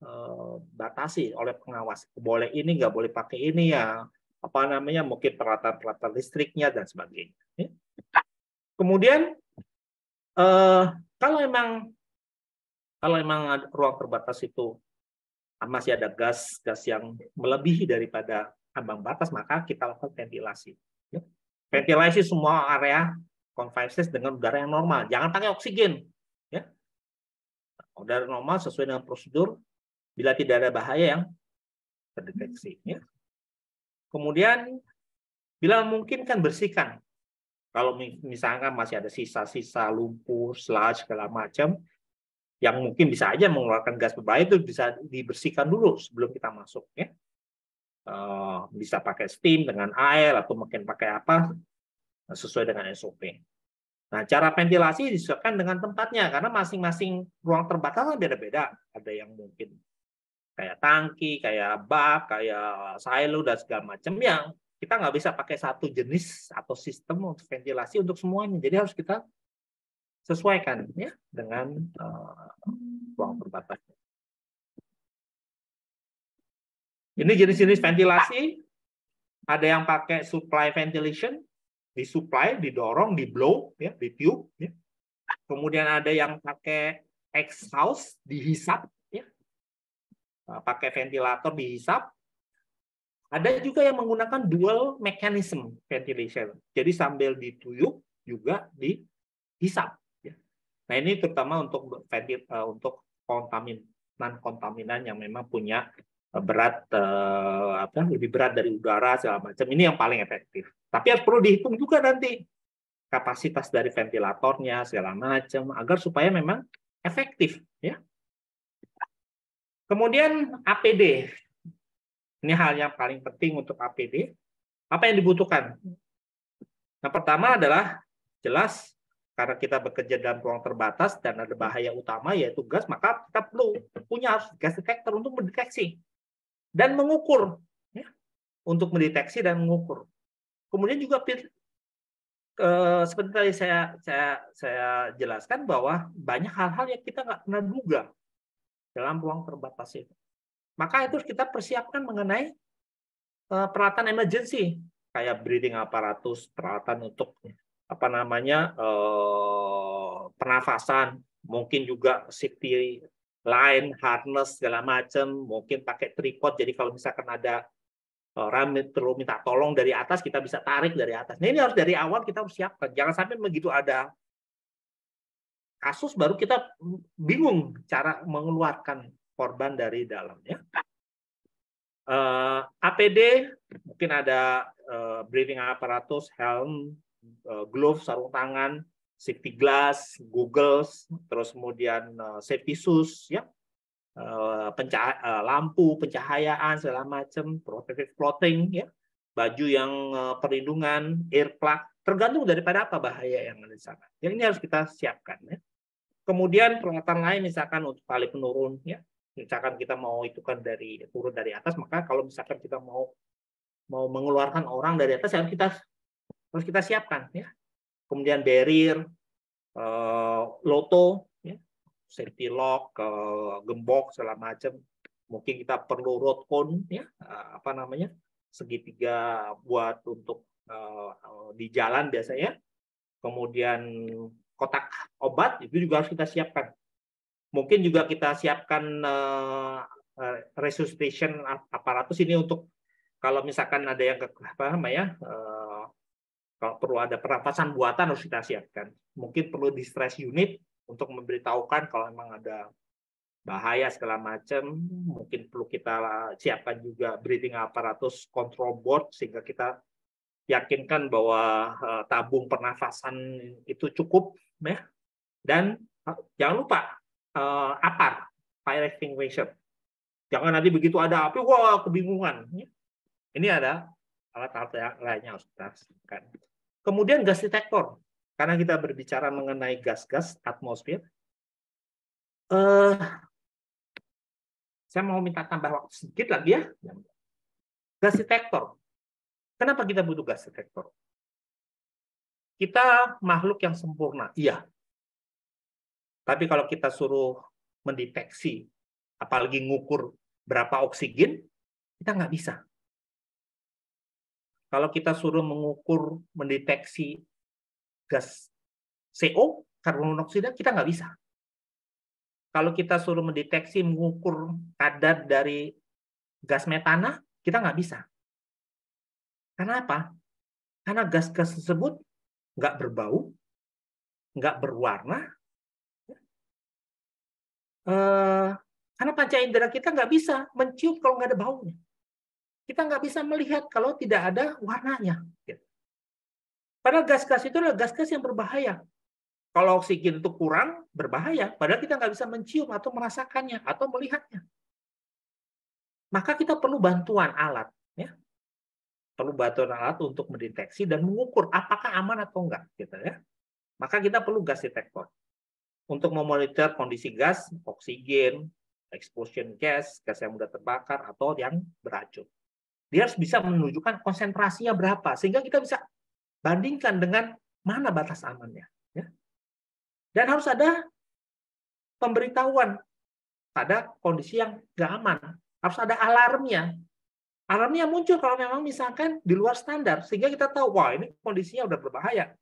dibatasi oleh pengawas. Boleh ini, nggak boleh pakai ini, ya. Mungkin peralatan listriknya dan sebagainya. Ya. Kemudian kalau emang ruang terbatas itu masih ada gas yang melebihi daripada ambang batas, maka kita lakukan ventilasi. Ya. Ventilasi semua area confined dengan udara yang normal. Jangan pakai oksigen. Ya. Udara normal sesuai dengan prosedur bila tidak ada bahaya yang terdeteksi. Ya. Kemudian bila memungkinkan bersihkan. Kalau misalkan masih ada sisa-sisa lumpur, sludge, segala macam, yang mungkin bisa aja mengeluarkan gas berbahaya, itu bisa dibersihkan dulu sebelum kita masuk, ya. Bisa pakai steam dengan air atau mungkin pakai apa sesuai dengan SOP. Nah, cara ventilasi disesuaikan dengan tempatnya karena masing-masing ruang terbatas beda-beda. Ada yang mungkin kayak tangki, kayak bak, kayak silo dan segala macam, yang kita nggak bisa pakai satu jenis atau sistem untuk ventilasi untuk semuanya. Jadi harus kita sesuaikan, ya, dengan ruang terbatas. Ini jenis-jenis ventilasi. Ada yang pakai supply ventilation, disupply, didorong, di blow, ya, di tube. Ya. Kemudian ada yang pakai exhaust, dihisap, ya. Pakai ventilator dihisap. Ada juga yang menggunakan dual mechanism ventilation. Jadi sambil dituyuk juga dihisap. Nah, ini terutama untuk kontaminan yang memang punya lebih berat dari udara segala macam. Ini yang paling efektif. Tapi harus perlu dihitung juga nanti kapasitas dari ventilatornya segala macam agar supaya memang efektif, ya. Kemudian APD. Ini hal yang paling penting untuk APD. Apa yang dibutuhkan? Yang pertama adalah jelas karena kita bekerja dalam ruang terbatas dan ada bahaya utama yaitu gas, maka kita perlu punya gas detector untuk mendeteksi dan mengukur, ya, untuk mendeteksi dan mengukur. Kemudian juga seperti tadi saya jelaskan bahwa banyak hal-hal yang kita nggak pernah duga dalam ruang terbatas itu. Maka itu kita persiapkan mengenai peralatan emergency kayak breathing apparatus, peralatan untuk pernafasan, mungkin juga safety line, harness, segala macam, mungkin pakai tripod, jadi kalau misalkan ada orang perlu minta tolong dari atas, kita bisa tarik dari atas. Nah, ini harus dari awal kita harus siapkan, jangan sampai begitu ada kasus baru kita bingung cara mengeluarkan korban dari dalamnya. APD mungkin ada breathing apparatus, helm, glove, sarung tangan, safety glass, goggles, terus kemudian safety shoes, ya, lampu, pencahayaan segala macam, protective clothing, ya, baju yang perlindungan, earplug, tergantung daripada apa bahaya yang ada di sana. Yang ini harus kita siapkan, ya. Kemudian peralatan lain misalkan untuk tali penurun, ya. Misalkan kita mau itu kan turun dari atas, maka kalau misalkan kita mau mengeluarkan orang dari atas harus kita siapkan, ya. Kemudian barrier, loto, ya, safety lock, gembok segala macam. Mungkin kita perlu road cone, ya, segitiga buat untuk di jalan biasanya. Kemudian kotak obat itu juga harus kita siapkan. Mungkin juga kita siapkan resuscitation aparatus ini untuk kalau misalkan ada yang kalau perlu ada pernapasan buatan harus kita siapkan. Mungkin perlu distress unit untuk memberitahukan kalau memang ada bahaya segala macam. Mungkin perlu kita siapkan juga breathing apparatus control board sehingga kita yakinkan bahwa tabung pernafasan itu cukup, ya. Dan jangan lupa APAR, fire extinguisher. Jangan nanti begitu ada api, wah kebingungan. Ini ada alat-alat yang lainnya harus kita siapkan. Kemudian gas detektor, karena kita berbicara mengenai gas-gas atmosfer. Saya mau minta tambah waktu sedikit lagi, ya. Gas detektor. Kenapa kita butuh gas detektor? Kita makhluk yang sempurna, iya. Tapi kalau kita suruh mendeteksi, apalagi ngukur berapa oksigen, kita nggak bisa. Kalau kita suruh mendeteksi gas CO, karbon monoksida, kita nggak bisa. Kalau kita suruh mengukur kadar dari gas metana, kita nggak bisa. Kenapa? Karena gas-gas tersebut nggak berbau, nggak berwarna, karena panca indera kita nggak bisa mencium kalau nggak ada baunya. Kita nggak bisa melihat kalau tidak ada warnanya. Padahal gas-gas itu adalah gas-gas yang berbahaya. Kalau oksigen itu kurang, berbahaya. Padahal kita nggak bisa mencium atau merasakannya atau melihatnya. Maka kita perlu bantuan alat, ya. Perlu bantuan alat untuk mendeteksi dan mengukur apakah aman atau enggak, gitu, ya. Maka kita perlu gas detektor untuk memonitor kondisi gas, oksigen, explosion gas, gas yang mudah terbakar atau yang beracun. Dia harus bisa menunjukkan konsentrasinya berapa sehingga kita bisa bandingkan dengan mana batas amannya, ya. Dan harus ada pemberitahuan pada kondisi yang nggak aman. Harus ada alarmnya. Alarmnya muncul kalau memang misalkan di luar standar sehingga kita tahu wah ini kondisinya udah berbahaya.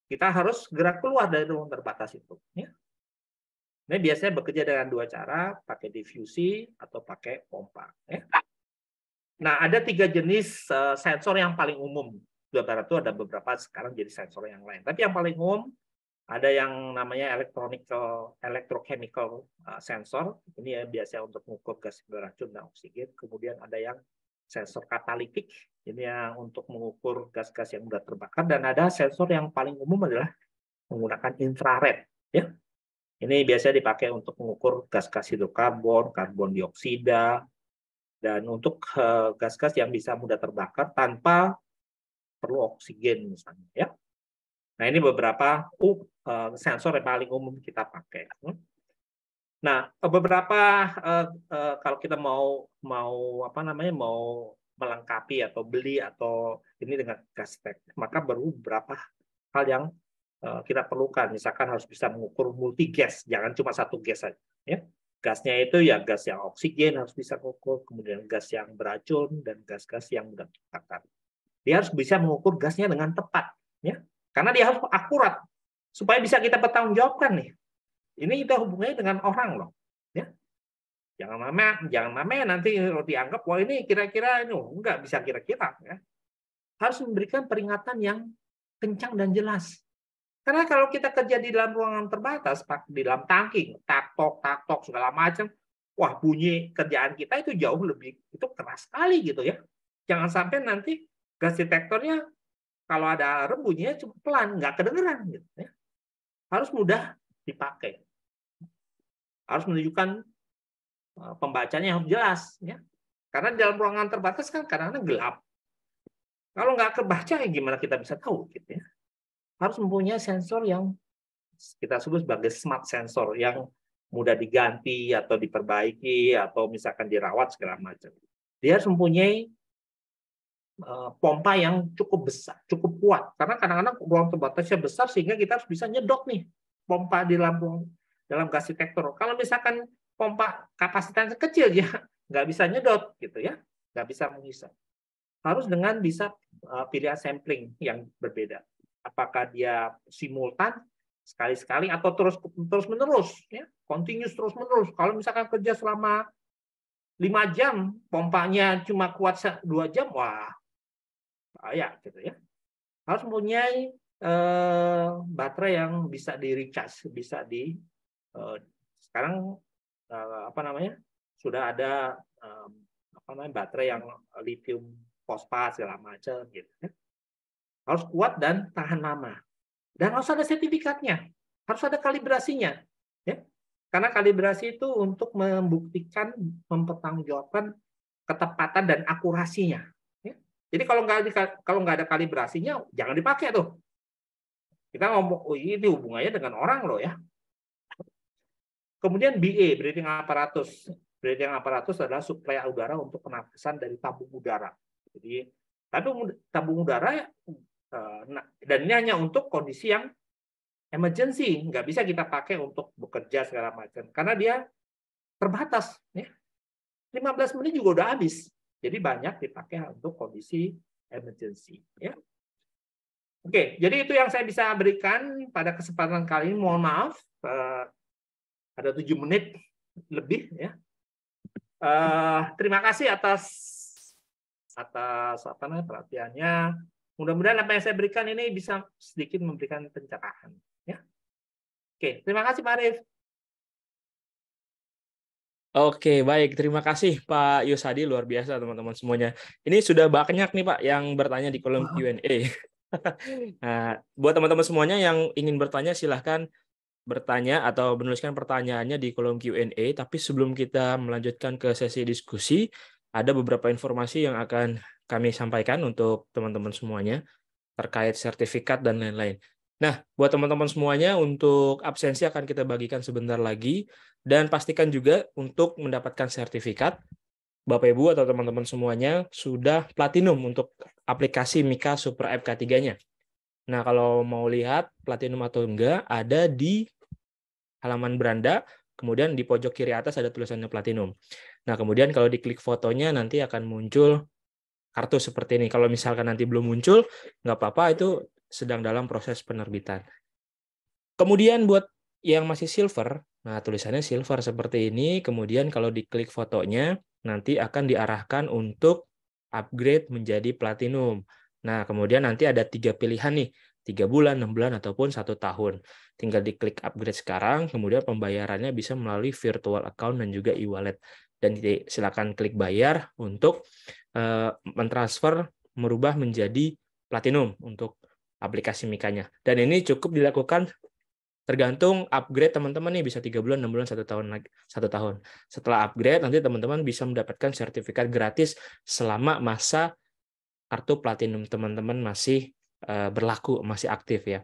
Kita harus segera keluar dari ruang terbatas itu, ya. Ini biasanya bekerja dengan dua cara, pakai diffusi atau pakai pompa, ya. Nah, ada 3 jenis sensor yang paling umum. Di barat itu ada beberapa sekarang jadi sensor yang lain. Tapi yang paling umum ada yang namanya electrochemical sensor. Ini ya biasa untuk mengukur gas beracun dan oksigen. Kemudian ada yang sensor katalitik. Ini yang untuk mengukur gas-gas yang mudah terbakar. Dan ada sensor yang paling umum adalah menggunakan infrared, ya. Ini biasanya dipakai untuk mengukur gas-gas hidrokarbon, karbon dioksida, dan untuk gas-gas yang bisa mudah terbakar tanpa perlu oksigen misalnya, ya. Nah, ini beberapa sensor yang paling umum kita pakai. Nah, beberapa kalau kita mau melengkapi atau beli atau ini dengan gas detektor, maka baru beberapa hal yang kita perlukan. Misalkan harus bisa mengukur multi gas, jangan cuma satu gas saja, ya. Gasnya itu ya gas yang oksigen harus bisa mengukur, kemudian gas yang beracun dan gas-gas yang mudah terbakar. Dia harus bisa mengukur gasnya dengan tepat, ya. Karena dia harus akurat supaya bisa kita pertanggungjawabkan nih. Ini kita hubungannya dengan orang loh, ya. Jangan mame nanti dianggap wah ini kira-kira ini enggak bisa kira-kira, ya. Harus memberikan peringatan yang kencang dan jelas. Karena kalau kita kerja di dalam ruangan terbatas, di dalam tangki, tak tok segala macam, wah bunyi kerjaan kita itu jauh lebih itu keras sekali gitu ya. Jangan sampai nanti gas detektornya kalau ada alarm bunyinya cuma pelan, nggak kedengeran gitu ya. Harus mudah dipakai. Harus menunjukkan pembacanya yang jelas ya. Karena dalam ruangan terbatas kan kadang-kadang gelap. Kalau nggak kebaca ya gimana kita bisa tahu gitu ya. Harus mempunyai sensor yang kita sebut sebagai smart sensor yang mudah diganti atau diperbaiki atau misalkan dirawat segala macam. Dia harus mempunyai pompa yang cukup besar, cukup kuat. Karena kadang-kadang ruang terbatasnya besar sehingga kita harus bisa nyedot nih pompa di dalam gas detektor. Kalau misalkan pompa kapasitasnya kecil ya nggak bisa nyedot gitu ya, nggak bisa menghisap. Harus dengan bisa pilihan sampling yang berbeda. Apakah dia simultan sekali-sekali atau terus menerus ya, continuous terus menerus. Kalau misalkan kerja selama 5 jam, pompanya cuma kuat 2 jam, wah bahaya gitu ya. Harus mempunyai baterai yang bisa di recharge, bisa di sekarang apa namanya sudah ada apa namanya baterai yang lithium fosfat segala macam gitu ya. Harus kuat dan tahan lama. Dan harus ada sertifikatnya, harus ada kalibrasinya ya. Karena kalibrasi itu untuk membuktikan, mempertanggungjawabkan ketepatan dan akurasinya. Ya. Jadi kalau nggak ada kalibrasinya, jangan dipakai tuh. Kita ngomong, oh ini hubungannya dengan orang loh ya. Kemudian BA, breathing apparatus. Breathing apparatus adalah suplai udara untuk pernapasan dari tabung udara. Jadi tabung udara dan ini hanya untuk kondisi yang emergency, nggak bisa kita pakai untuk bekerja segala macam karena dia terbatas ya. 15 menit juga udah habis. Jadi banyak dipakai untuk kondisi emergency ya. Oke, jadi itu yang saya bisa berikan pada kesempatan kali ini. Mohon maaf ada 7 menit lebih ya. Terima kasih atas apa namanya perhatiannya. Mudah-mudahan apa yang saya berikan ini bisa sedikit memberikan pencerahan ya. Oke, terima kasih Pak Arif. Oke, baik. Terima kasih Pak Yusadi, luar biasa teman-teman semuanya. Ini sudah banyak nih Pak yang bertanya di kolom Q&A. Nah, buat teman-teman semuanya yang ingin bertanya silahkan bertanya atau menuliskan pertanyaannya di kolom Q&A. Tapi sebelum kita melanjutkan ke sesi diskusi, ada beberapa informasi yang akan kami sampaikan untuk teman-teman semuanya terkait sertifikat dan lain-lain. Nah, buat teman-teman semuanya, untuk absensi akan kita bagikan sebentar lagi, dan pastikan juga untuk mendapatkan sertifikat, Bapak Ibu atau teman-teman semuanya sudah platinum untuk aplikasi Mika Super App K3-nya. Nah, kalau mau lihat platinum atau enggak, ada di halaman beranda, kemudian di pojok kiri atas ada tulisannya platinum. Nah, kemudian kalau diklik fotonya nanti akan muncul kartu seperti ini. Kalau misalkan nanti belum muncul, nggak apa-apa, itu sedang dalam proses penerbitan. Kemudian buat yang masih silver, nah tulisannya silver seperti ini, kemudian kalau diklik fotonya, nanti akan diarahkan untuk upgrade menjadi platinum. Nah, kemudian nanti ada 3 pilihan nih, 3 bulan, 6 bulan, ataupun 1 tahun. Tinggal diklik upgrade sekarang, kemudian pembayarannya bisa melalui virtual account dan juga e-wallet. Dan silakan klik bayar untuk mentransfer, merubah menjadi platinum untuk aplikasi Mika-nya. Dan ini cukup dilakukan tergantung upgrade teman-teman nih, bisa 3 bulan, 6 bulan, 1 tahun lagi, 1 tahun. Setelah upgrade nanti teman-teman bisa mendapatkan sertifikat gratis selama masa kartu platinum teman-teman masih berlaku, masih aktif ya.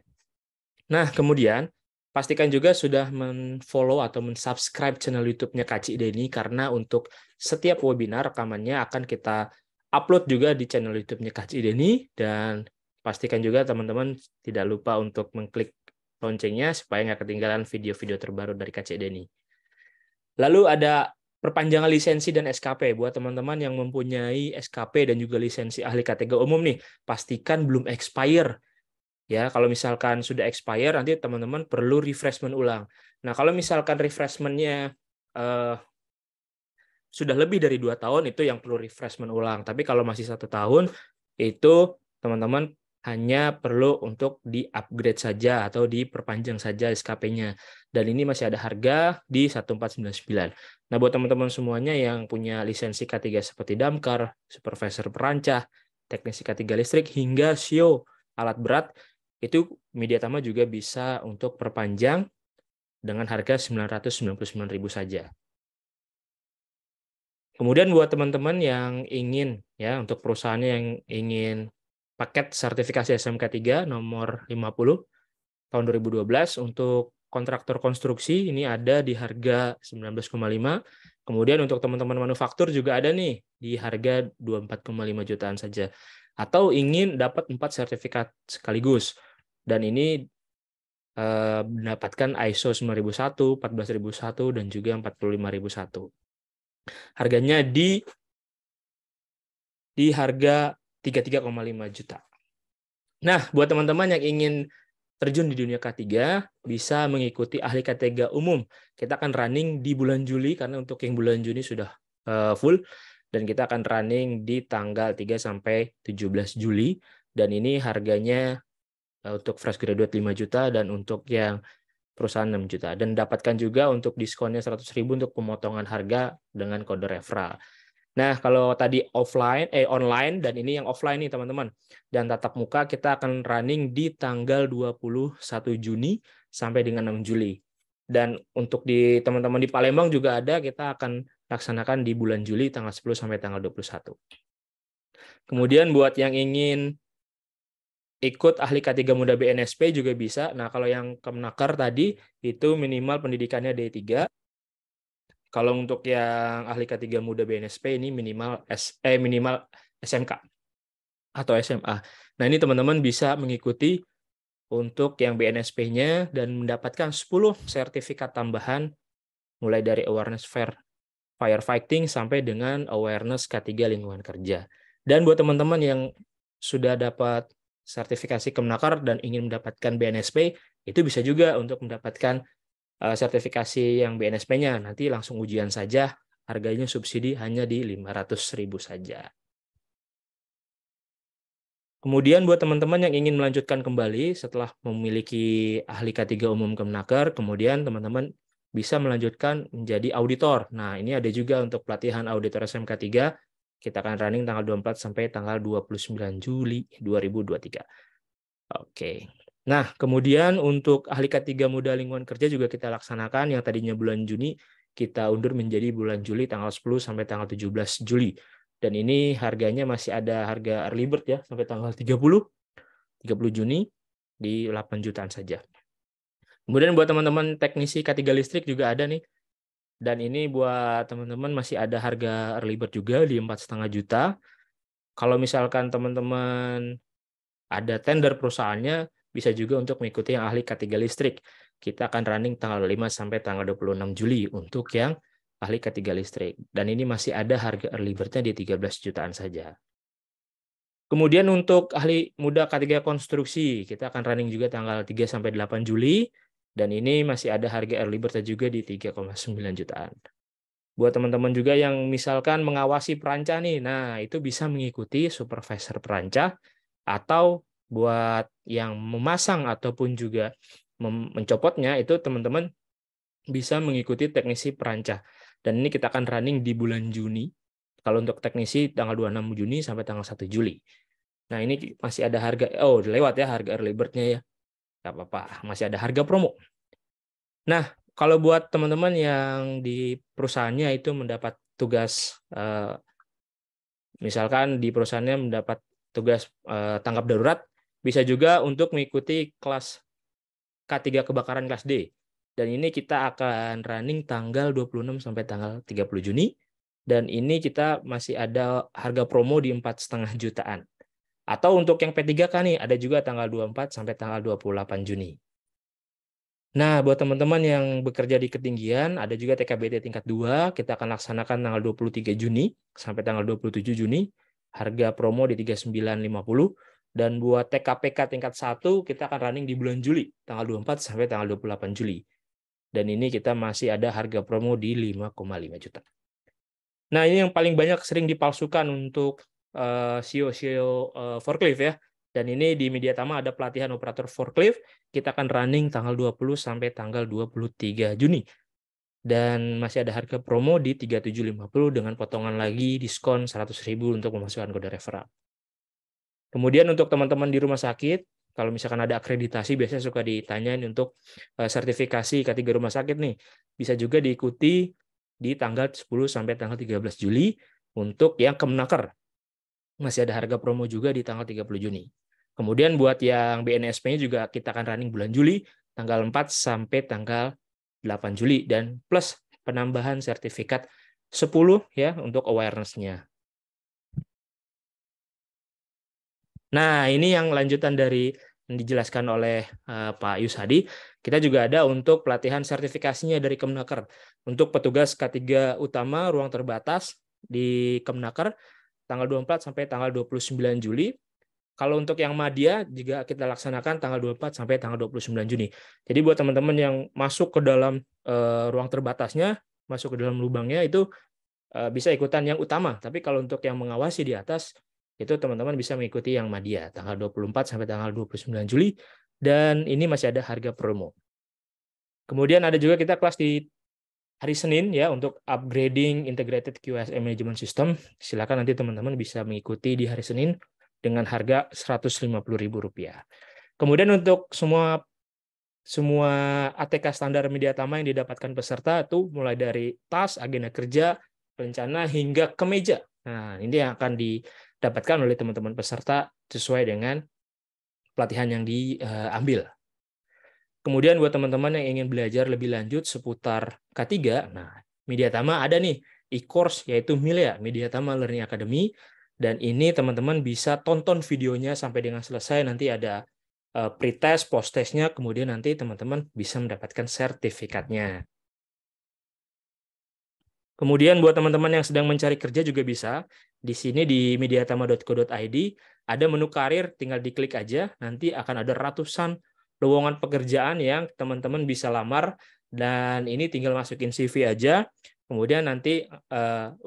Nah, kemudian pastikan juga sudah men-follow atau men-subscribe channel YouTube-nya Kak Cik Denny, karena untuk setiap webinar rekamannya akan kita upload juga di channel YouTube-nya Kak Cik Denny, dan pastikan juga teman-teman tidak lupa untuk mengklik loncengnya supaya nggak ketinggalan video-video terbaru dari Kak Cik Denny. Lalu ada perpanjangan lisensi dan SKP buat teman-teman yang mempunyai SKP dan juga lisensi ahli K3 umum nih, pastikan belum expire. Ya, kalau misalkan sudah expire, nanti teman-teman perlu refreshment ulang. Nah, kalau misalkan refreshment-nya sudah lebih dari 2 tahun, itu yang perlu refreshment ulang. Tapi kalau masih 1 tahun, itu teman-teman hanya perlu untuk di-upgrade saja atau diperpanjang saja SKP-nya. Dan ini masih ada harga di 1499. Nah, buat teman-teman semuanya yang punya lisensi K3 seperti damkar, supervisor perancah, teknisi K3 listrik, hingga SIO alat berat, itu Media Tama juga bisa untuk perpanjang dengan harga 999.000 saja. Kemudian buat teman-teman yang ingin, ya, untuk perusahaannya yang ingin paket sertifikasi SMK 3 nomor 50 tahun 2012 untuk kontraktor konstruksi ini ada di harga 19,5. Kemudian untuk teman-teman manufaktur juga ada nih di harga 24,5 jutaan saja. Atau ingin dapat 4 sertifikat sekaligus. Dan ini mendapatkan ISO 9001, 14001 dan juga 45001. Harganya di harga 33,5 juta. Nah, buat teman-teman yang ingin terjun di dunia K3, bisa mengikuti ahli K3 umum. Kita akan running di bulan Juli, karena untuk yang bulan Juni sudah full, dan kita akan running di tanggal 3 sampai 17 Juli, dan ini harganya untuk fresh graduate 5 juta, dan untuk yang perusahaan 6 juta. Dan dapatkan juga untuk diskonnya 100.000 untuk pemotongan harga dengan kode referral. Nah, kalau tadi online, dan ini yang offline nih teman-teman. Dan tatap muka kita akan running di tanggal 21 Juni sampai dengan 6 Juli. Dan untuk di teman-teman di Palembang juga ada, kita akan laksanakan di bulan Juli tanggal 10 sampai tanggal 21. Kemudian buat yang ingin ikut ahli K3 Muda BNSP juga bisa. Nah, kalau yang Kemenaker tadi itu minimal pendidikannya D3. Kalau untuk yang ahli K3 Muda BNSP ini minimal SMK atau SMA. Nah, ini teman-teman bisa mengikuti untuk yang BNSP-nya dan mendapatkan 10 sertifikat tambahan mulai dari awareness firefighting sampai dengan awareness K3 lingkungan kerja. Dan buat teman-teman yang sudah dapat sertifikasi Kemenaker dan ingin mendapatkan BNSP, itu bisa juga untuk mendapatkan sertifikasi yang BNSP-nya. Nanti langsung ujian saja, harganya subsidi hanya di 500.000 saja. Kemudian buat teman-teman yang ingin melanjutkan kembali setelah memiliki ahli K3 umum Kemenaker, kemudian teman-teman bisa melanjutkan menjadi auditor. Nah, ini ada juga untuk pelatihan auditor SMK 3. Kita akan running tanggal 24 sampai tanggal 29 Juli 2023. Oke. Nah, kemudian untuk ahli K3 Muda Lingkungan Kerja juga kita laksanakan, yang tadinya bulan Juni, kita undur menjadi bulan Juli tanggal 10 sampai tanggal 17 Juli. Dan ini harganya masih ada harga early bird ya, sampai tanggal 30 Juni di 8 jutaan saja. Kemudian buat teman-teman teknisi K3 listrik juga ada nih. Dan ini buat teman-teman masih ada harga early bird juga di 4,5 juta. Kalau misalkan teman-teman ada tender perusahaannya, bisa juga untuk mengikuti yang ahli K3 listrik. Kita akan running tanggal 5 sampai tanggal 26 Juli untuk yang ahli K3 listrik. Dan ini masih ada harga early bird-nya di 13 jutaan saja. Kemudian untuk ahli muda K3 konstruksi, kita akan running juga tanggal 3 sampai 8 Juli. Dan ini masih ada harga early bird-nya juga di 3,9 jutaan. Buat teman-teman juga yang misalkan mengawasi perancah nih, nah itu bisa mengikuti supervisor perancah, atau buat yang memasang ataupun juga mencopotnya itu teman-teman bisa mengikuti teknisi perancah. Dan ini kita akan running di bulan Juni. Kalau untuk teknisi tanggal 26 Juni sampai tanggal 1 Juli. Nah, ini masih ada harga, udah lewat ya harga early bird-nya ya. Nggak apa-apa, masih ada harga promo. Nah, kalau buat teman-teman yang di perusahaannya itu mendapat tugas, misalkan di perusahaannya mendapat tugas tanggap darurat, bisa juga untuk mengikuti kelas K3 kebakaran kelas D. Dan ini kita akan running tanggal 26 sampai tanggal 30 Juni. Dan ini kita masih ada harga promo di 4,5 jutaan. Atau untuk yang P3K nih, ada juga tanggal 24 sampai tanggal 28 Juni. Nah, buat teman-teman yang bekerja di ketinggian, ada juga TKBT tingkat 2, kita akan laksanakan tanggal 23 Juni sampai tanggal 27 Juni. Harga promo di 39.50. Dan buat TKPK tingkat 1, kita akan running di bulan Juli, tanggal 24 sampai tanggal 28 Juli. Dan ini kita masih ada harga promo di 5,5 juta. Nah, ini yang paling banyak sering dipalsukan untuk SEO forklift ya. Dan ini di Mediatama ada pelatihan operator forklift, kita akan running tanggal 20 sampai tanggal 23 Juni. Dan masih ada harga promo di 3750 dengan potongan lagi diskon 100.000 untuk memasukkan kode referral. Kemudian untuk teman-teman di rumah sakit, kalau misalkan ada akreditasi, biasanya suka ditanyain untuk sertifikasi K3 rumah sakit nih. Bisa juga diikuti di tanggal 10 sampai tanggal 13 Juli untuk yang Kemenaker. Masih ada harga promo juga di tanggal 30 Juni. Kemudian buat yang BNSP-nya juga kita akan running bulan Juli, tanggal 4 sampai tanggal 8 Juli, dan plus penambahan sertifikat 10 ya untuk awareness-nya. Nah, ini yang lanjutan dari yang dijelaskan oleh Pak Yusadi. Kita juga ada untuk pelatihan sertifikasinya dari Kemenaker. Untuk petugas K3 utama ruang terbatas di Kemenaker, tanggal 24 sampai tanggal 29 Juli. Kalau untuk yang Madya juga kita laksanakan tanggal 24 sampai tanggal 29 Juni. Jadi buat teman-teman yang masuk ke dalam ruang terbatasnya, masuk ke dalam lubangnya itu bisa ikutan yang utama. Tapi kalau untuk yang mengawasi di atas, itu teman-teman bisa mengikuti yang Madya tanggal 24 sampai tanggal 29 Juli. Dan ini masih ada harga promo. Kemudian ada juga kita kelas di hari Senin ya untuk upgrading integrated QSM management system. Silakan nanti teman-teman bisa mengikuti di hari Senin dengan harga Rp150.000. Kemudian untuk semua ATK standar Mediatama yang didapatkan peserta itu mulai dari tas, agenda kerja, rencana hingga kemeja. Nah, ini yang akan didapatkan oleh teman-teman peserta sesuai dengan pelatihan yang diambil. Kemudian buat teman-teman yang ingin belajar lebih lanjut seputar K3, nah Mediatama ada nih e-course yaitu Milea, Mediatama Learning Academy. Dan ini teman-teman bisa tonton videonya sampai dengan selesai, nanti ada pre-test, post-testnya, kemudian nanti teman-teman bisa mendapatkan sertifikatnya. Kemudian buat teman-teman yang sedang mencari kerja juga bisa, di sini di mediatama.co.id ada menu karir, tinggal diklik aja, nanti akan ada ratusan lowongan pekerjaan yang teman-teman bisa lamar, dan ini tinggal masukin CV aja. Kemudian nanti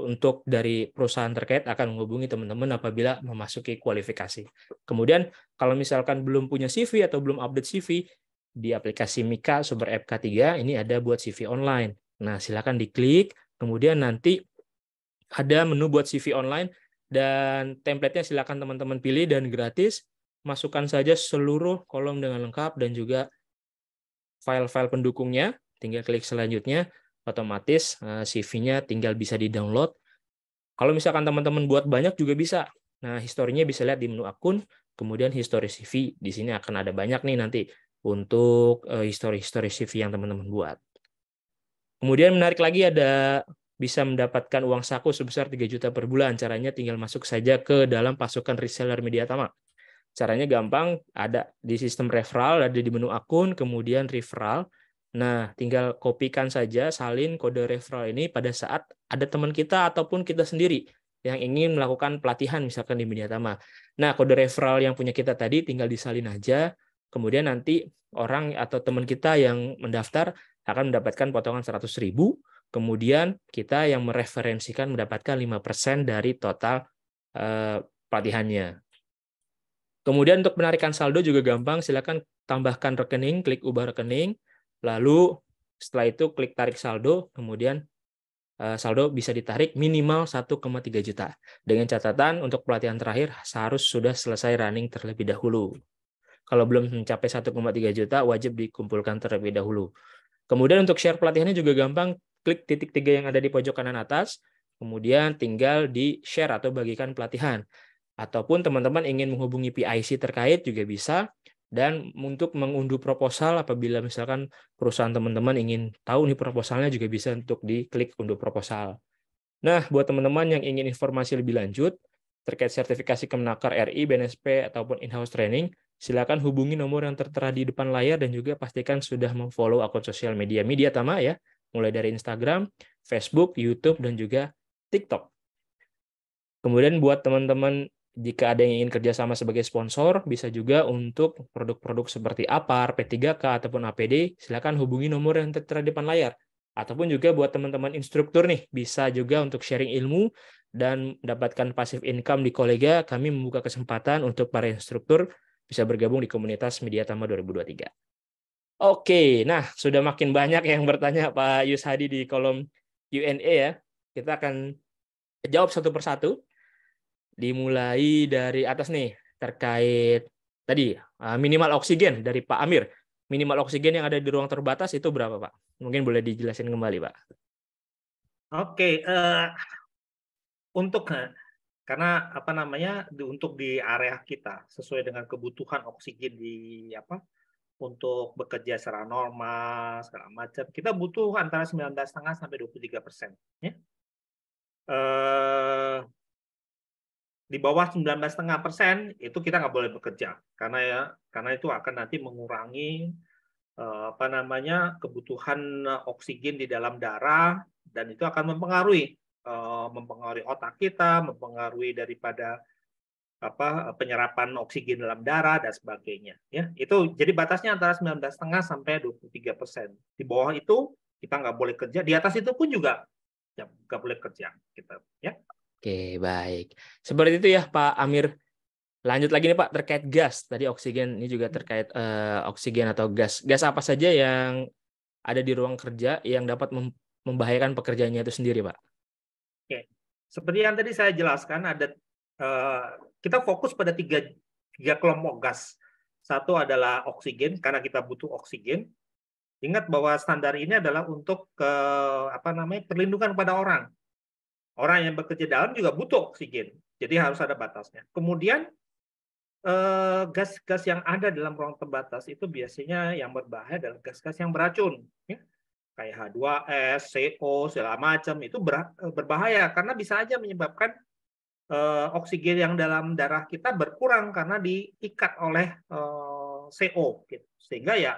untuk dari perusahaan terkait akan menghubungi teman-teman apabila memasuki kualifikasi. Kemudian kalau misalkan belum punya CV atau belum update CV, di aplikasi Mika Super App K3 ini ada buat CV online. Nah, silakan diklik, kemudian nanti ada menu buat CV online, dan template-nya silakan teman-teman pilih dan gratis. Masukkan saja seluruh kolom dengan lengkap dan juga file-file pendukungnya, tinggal klik selanjutnya. Otomatis CV-nya tinggal bisa di-download. Kalau misalkan teman-teman buat banyak juga bisa. Nah, historinya bisa lihat di menu akun, kemudian histori CV. Di sini akan ada banyak nih nanti untuk histori-histori CV yang teman-teman buat. Kemudian menarik lagi ada bisa mendapatkan uang saku sebesar 3 juta per bulan. Caranya tinggal masuk saja ke dalam pasukan reseller Mediatama. Caranya gampang, ada di sistem referral, ada di menu akun, kemudian referral. Nah, tinggal kopikan saja, salin kode referral ini pada saat ada teman kita ataupun kita sendiri yang ingin melakukan pelatihan misalkan di Mediatama. Nah, kode referral yang punya kita tadi tinggal disalin aja, kemudian nanti orang atau teman kita yang mendaftar akan mendapatkan potongan 100.000, kemudian kita yang mereferensikan mendapatkan 5% dari total pelatihannya. Kemudian untuk penarikan saldo juga gampang, silakan tambahkan rekening, klik ubah rekening, lalu setelah itu klik tarik saldo, kemudian saldo bisa ditarik minimal 1,3 juta. Dengan catatan untuk pelatihan terakhir harus sudah selesai running terlebih dahulu. Kalau belum mencapai 1,3 juta, wajib dikumpulkan terlebih dahulu. Kemudian untuk share pelatihannya juga gampang, klik titik 3 yang ada di pojok kanan atas, kemudian tinggal di-share atau bagikan pelatihan. Ataupun teman-teman ingin menghubungi PIC terkait juga bisa, dan untuk mengunduh proposal apabila misalkan perusahaan teman-teman ingin tahu nih proposalnya juga bisa untuk diklik unduh proposal. Nah, buat teman-teman yang ingin informasi lebih lanjut terkait sertifikasi Kemenaker RI, BNSP, ataupun in-house training, silakan hubungi nomor yang tertera di depan layar dan juga pastikan sudah memfollow akun sosial media Mediatama ya, mulai dari Instagram, Facebook, YouTube, dan juga TikTok. Kemudian buat teman-teman jika ada yang ingin kerjasama sebagai sponsor, bisa juga untuk produk-produk seperti APAR, P3K, ataupun APD, silakan hubungi nomor yang tertera di depan layar. Ataupun juga buat teman-teman instruktur nih, bisa juga untuk sharing ilmu dan mendapatkan passive income di kolega, kami membuka kesempatan untuk para instruktur bisa bergabung di komunitas Media Tama 2023. Oke, nah sudah makin banyak yang bertanya Pak Yushadi di kolom Q&A ya. Kita akan jawab satu persatu. Dimulai dari atas nih, terkait tadi minimal oksigen dari Pak Amir. Minimal oksigen yang ada di ruang terbatas itu berapa, Pak? Mungkin boleh dijelasin kembali, Pak. Oke, untuk karena apa namanya untuk di area kita sesuai dengan kebutuhan oksigen di apa untuk bekerja secara normal segala macam kita butuh antara 19,5 sampai 23%. Ya. Di bawah 19,5% itu kita nggak boleh bekerja karena itu akan nanti mengurangi apa namanya kebutuhan oksigen di dalam darah dan itu akan mempengaruhi otak kita, mempengaruhi daripada apa penyerapan oksigen dalam darah dan sebagainya. Ya, itu jadi batasnya antara 19,5 sampai 23%. Di bawah itu kita nggak boleh kerja. Di atas itu pun juga ya, nggak boleh kerja. Kita, ya. Oke, baik. Seperti itu ya, Pak Amir. Lanjut lagi nih, Pak, terkait gas. Tadi oksigen, ini juga terkait oksigen atau gas. Gas apa saja yang ada di ruang kerja yang dapat membahayakan pekerjaannya itu sendiri, Pak? Oke. Seperti yang tadi saya jelaskan, ada kita fokus pada tiga kelompok gas. Satu adalah oksigen, karena kita butuh oksigen. Ingat bahwa standar ini adalah untuk apa namanya perlindungan pada orang. Orang yang bekerja dalam juga butuh oksigen, jadi harus ada batasnya. Kemudian gas-gas yang ada dalam ruang terbatas itu biasanya yang berbahaya adalah gas-gas yang beracun, ya. Kayak H2S, CO, segala macam itu berbahaya karena bisa aja menyebabkan oksigen yang dalam darah kita berkurang karena diikat oleh CO, gitu. Sehingga ya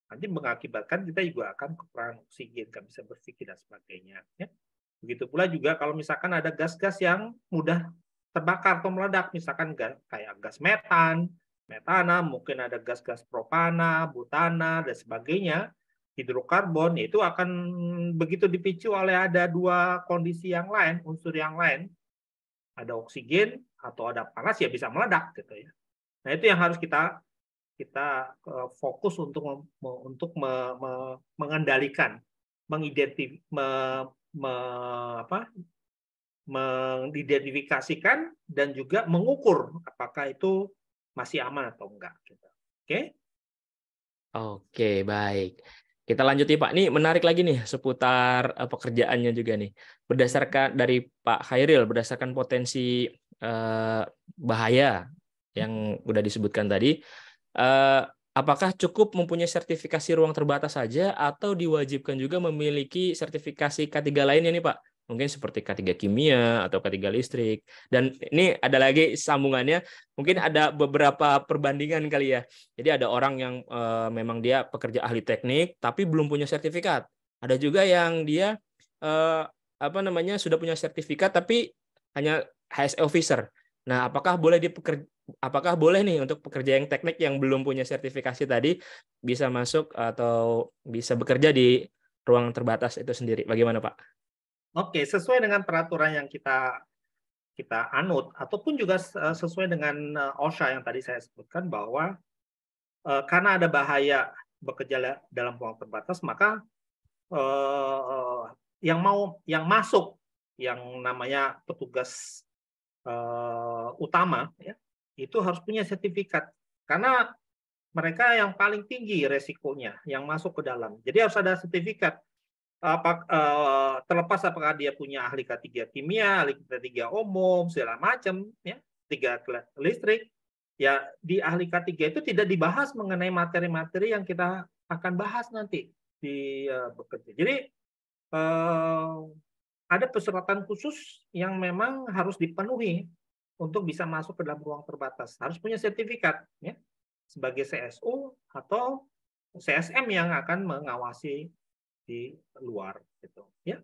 nanti mengakibatkan kita juga akan kekurangan oksigen, nggak bisa berpikir dan sebagainya. Ya. Begitu pula juga kalau misalkan ada gas-gas yang mudah terbakar atau meledak, misalkan kayak gas metan, metana, mungkin ada gas-gas propana, butana, dan sebagainya, hidrokarbon, itu akan begitu dipicu oleh ada dua kondisi yang lain, unsur yang lain, ada oksigen atau ada panas, ya bisa meledak gitu ya. Nah itu yang harus kita fokus untuk mengendalikan, mengidentifikasikan dan juga mengukur apakah itu masih aman atau enggak. Oke? Oke, baik. Kita lanjut nih Pak. Nih menarik lagi nih seputar pekerjaannya juga nih. Berdasarkan dari Pak Khairil, berdasarkan potensi bahaya yang udah disebutkan tadi, apakah cukup mempunyai sertifikasi ruang terbatas saja atau diwajibkan juga memiliki sertifikasi K3 lainnya nih Pak? Mungkin seperti K3 kimia atau K3 listrik. Dan ini ada lagi sambungannya, mungkin ada beberapa perbandingan kali ya. Jadi ada orang yang memang dia pekerja ahli teknik tapi belum punya sertifikat. Ada juga yang dia apa namanya sudah punya sertifikat tapi hanya HSE officer. Nah, apakah boleh nih untuk pekerja yang teknik yang belum punya sertifikasi tadi bisa masuk atau bisa bekerja di ruang terbatas itu sendiri? Bagaimana, Pak? Oke, sesuai dengan peraturan yang kita anut ataupun juga sesuai dengan OSHA yang tadi saya sebutkan bahwa karena ada bahaya bekerja dalam ruang terbatas, maka yang masuk yang namanya petugas utama ya, itu harus punya sertifikat karena mereka yang paling tinggi resikonya yang masuk ke dalam. Jadi harus ada sertifikat. Terlepas apakah dia punya ahli K3 kimia, ahli K3 umum, segala macam, ya, 3 listrik, ya di ahli K3 itu tidak dibahas mengenai materi-materi yang kita akan bahas nanti di bekerja. Jadi ada persyaratan khusus yang memang harus dipenuhi untuk bisa masuk ke dalam ruang terbatas. Harus punya sertifikat, ya, sebagai CSU atau CSM yang akan mengawasi di luar gitu ya.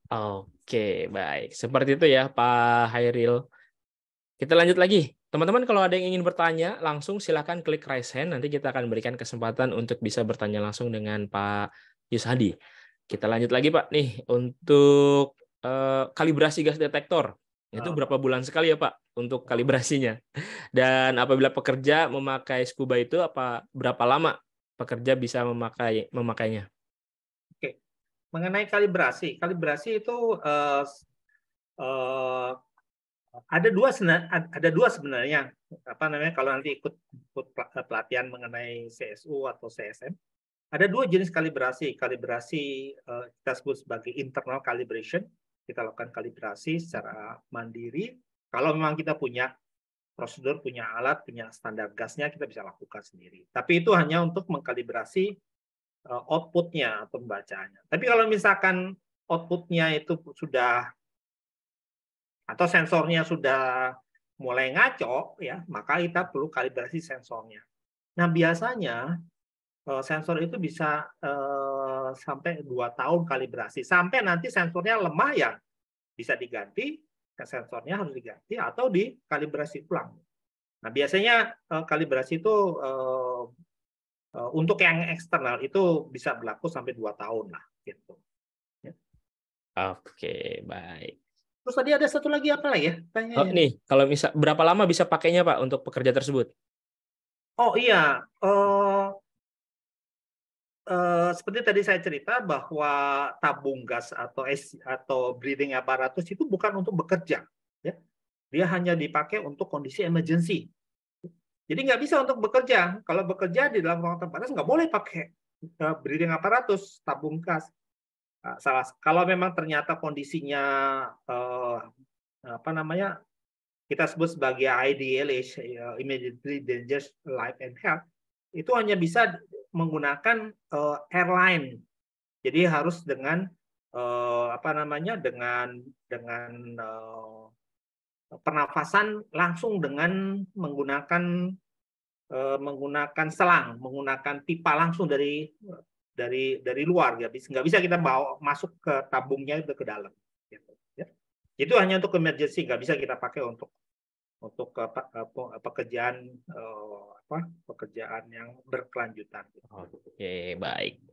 Oke, baik. Seperti itu ya Pak Khairil. Kita lanjut lagi. Teman-teman kalau ada yang ingin bertanya, langsung silakan klik raise hand. Nanti kita akan berikan kesempatan untuk bisa bertanya langsung dengan Pak Yushadi. Kita lanjut lagi Pak nih untuk kalibrasi gas detektor. Itu berapa bulan sekali ya Pak untuk kalibrasinya? Dan apabila pekerja memakai scuba itu berapa lama pekerja bisa memakainya? Oke, mengenai kalibrasi, kalibrasi itu ada dua sebenarnya, apa namanya, kalau nanti ikut pelatihan mengenai CSU atau CSM, ada dua jenis kalibrasi. Kalibrasi kita sebut sebagai internal calibration, kita lakukan kalibrasi secara mandiri. Kalau memang kita punya prosedur, punya alat, punya standar gasnya, kita bisa lakukan sendiri. Tapi itu hanya untuk mengkalibrasi outputnya atau pembacaannya. Tapi kalau misalkan outputnya itu sudah, atau sensornya sudah mulai ngaco, ya, maka kita perlu kalibrasi sensornya. Nah, biasanya sensor itu bisa sampai 2 tahun kalibrasi. Sampai nanti sensornya lemah, ya bisa diganti, sensornya harus diganti atau dikalibrasi ulang. Nah, biasanya kalibrasi itu untuk yang eksternal itu bisa berlaku sampai 2 tahun lah, gitu. Ya. Oke, baik. Terus tadi ada satu lagi apa lagi ya? Oh, nih, kalau berapa lama bisa pakainya Pak untuk pekerja tersebut? Oh iya, seperti tadi saya cerita bahwa tabung gas atau breathing apparatus itu bukan untuk bekerja, ya. Dia hanya dipakai untuk kondisi emergency. Jadi nggak bisa untuk bekerja. Kalau bekerja di dalam ruang terbatas nggak boleh pakai breathing apparatus, tabung gas. Nah, kalau memang ternyata kondisinya apa namanya, kita sebut sebagai IDLH, immediately dangerous life and health, itu hanya bisa menggunakan airline. Jadi harus dengan apa namanya, dengan pernafasan langsung dengan menggunakan selang, menggunakan pipa langsung dari luar, ya. Nggak bisa kita bawa masuk ke tabungnya itu ke dalam. Gitu, ya. Itu hanya untuk emergency, nggak bisa kita pakai untuk pekerjaan pekerjaan yang berkelanjutan. Oke, baik.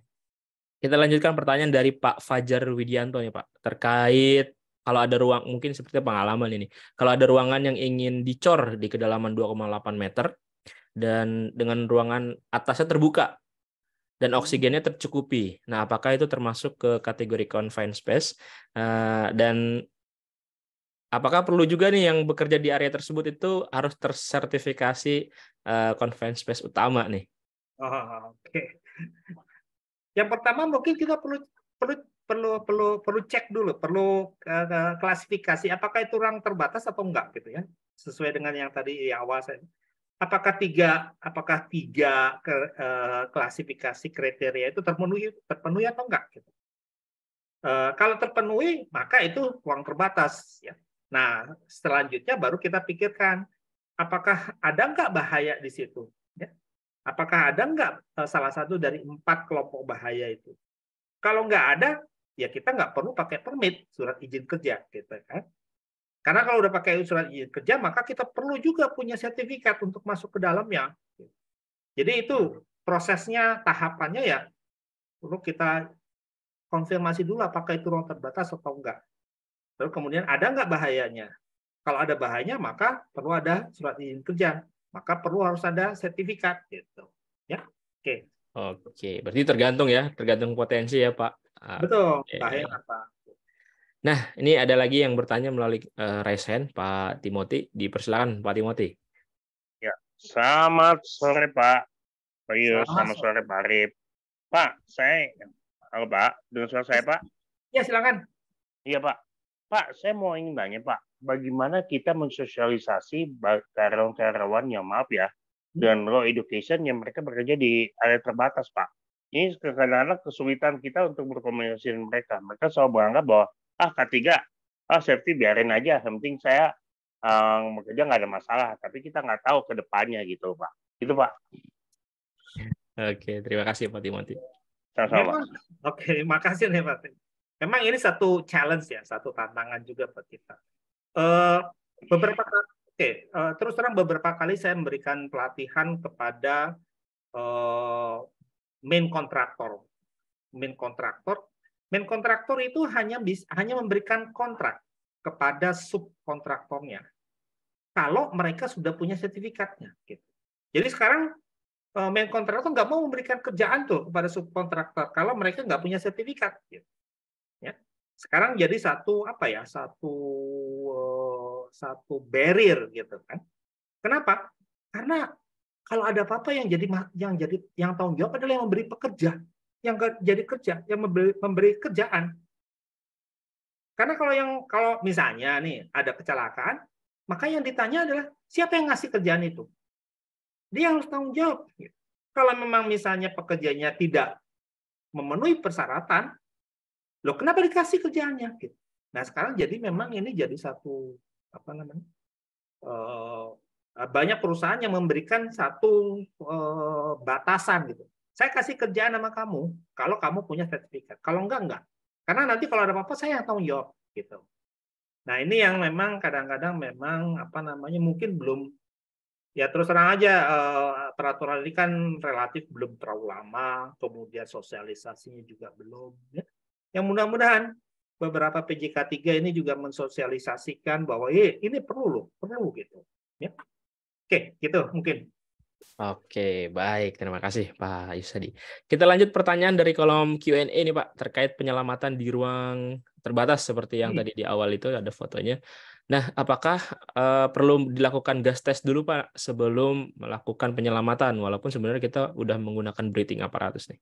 Kita lanjutkan pertanyaan dari Pak Fajar Widianto ya Pak, terkait kalau ada ruang, mungkin seperti pengalaman ini, kalau ada ruangan yang ingin dicor di kedalaman 2,8 meter dan dengan ruangan atasnya terbuka dan oksigennya tercukupi. Nah, apakah itu termasuk ke kategori confined space? Dan apakah perlu juga nih yang bekerja di area tersebut itu harus tersertifikasi confined space utama nih? Oke. Yang pertama mungkin kita perlu cek dulu, perlu klasifikasi apakah itu ruang terbatas atau enggak, gitu ya. Sesuai dengan yang tadi di awal saya. Apakah tiga klasifikasi kriteria itu terpenuhi atau enggak, gitu. Kalau terpenuhi, maka itu ruang terbatas, ya. Nah, selanjutnya baru kita pikirkan apakah ada enggak bahaya di situ, ya. Apakah ada enggak salah satu dari 4 kelompok bahaya itu? Kalau nggak ada, ya kita nggak perlu pakai permit, surat izin kerja, gitu kan. Karena kalau udah pakai surat izin kerja, maka kita perlu juga punya sertifikat untuk masuk ke dalamnya. Jadi itu prosesnya, tahapannya, ya perlu kita konfirmasi dulu apakah itu ruang terbatas atau enggak. Terus kemudian ada nggak bahayanya? Kalau ada bahayanya, maka perlu ada surat izin kerja. Maka perlu harus ada sertifikat, gitu. Ya, oke. Oke, berarti tergantung ya, tergantung potensi ya Pak. Betul, Oke. bahaya apa? Nah, ini ada lagi yang bertanya melalui raise hand, Pak Timothy. Dipersilakan, Pak Timothy. Ya, selamat sore Pak. Selamat Sore. sore Pak Arif. Pak, halo Pak, dengar suara saya Pak? Ya, silakan. Iya Pak. Pak, saya mau ingin tanya Pak, bagaimana kita mensosialisasi karyawan-karyawan yang maaf ya, dan low education yang mereka bekerja di area terbatas Pak. Ini kadang-kadang kesulitan kita untuk berkomunikasi dengan mereka. Mereka selalu menganggap bahwa K3, safety biarin aja, yang penting saya bekerja nggak ada masalah, tapi kita nggak tahu ke depannya gitu Pak. Itu Pak. Oke, terima kasih Pak Timothy. Sama-sama. Oke, makasih nih Pak. Memang ini satu challenge ya, satu tantangan juga buat kita. Terus terang beberapa kali saya memberikan pelatihan kepada main kontraktor. Main kontraktor itu hanya memberikan kontrak. kepada subkontraktornya kalau mereka sudah punya sertifikatnya. Gitu. Jadi sekarang main kontraktor nggak mau memberikan kerjaan tuh kepada subkontraktor kalau mereka nggak punya sertifikat. Gitu. Ya. Sekarang jadi satu barrier gitu kan. Kenapa? Karena kalau ada apa-apa yang tanggung jawab adalah yang memberi pekerja, yang jadi kerja, yang memberi kerjaan. Karena kalau misalnya nih ada kecelakaan, maka yang ditanya adalah siapa yang ngasih kerjaan itu? Dia harus tanggung jawab. Kalau memang misalnya pekerjanya tidak memenuhi persyaratan, loh kenapa dikasih kerjaannya? Nah sekarang jadi memang ini jadi satu banyak perusahaan yang memberikan satu batasan gitu. Saya kasih kerjaan sama kamu kalau kamu punya sertifikat. Kalau enggak. Karena nanti kalau ada apa-apa saya yang tanggung jawab gitu. Nah, ini yang memang kadang-kadang memang mungkin belum, ya terus terang aja peraturan ini kan relatif belum terlalu lama, kemudian sosialisasinya juga belum ya. Yang mudah-mudahan beberapa PJK 3 ini juga mensosialisasikan bahwa ini perlu gitu ya. Oke, gitu mungkin. Oke, baik. Terima kasih Pak Yusadi. Kita lanjut pertanyaan dari kolom Q&A nih Pak, terkait penyelamatan di ruang terbatas seperti yang tadi di awal itu ada fotonya. Nah, apakah perlu dilakukan gas test dulu Pak sebelum melakukan penyelamatan, walaupun sebenarnya kita udah menggunakan breathing apparatus nih?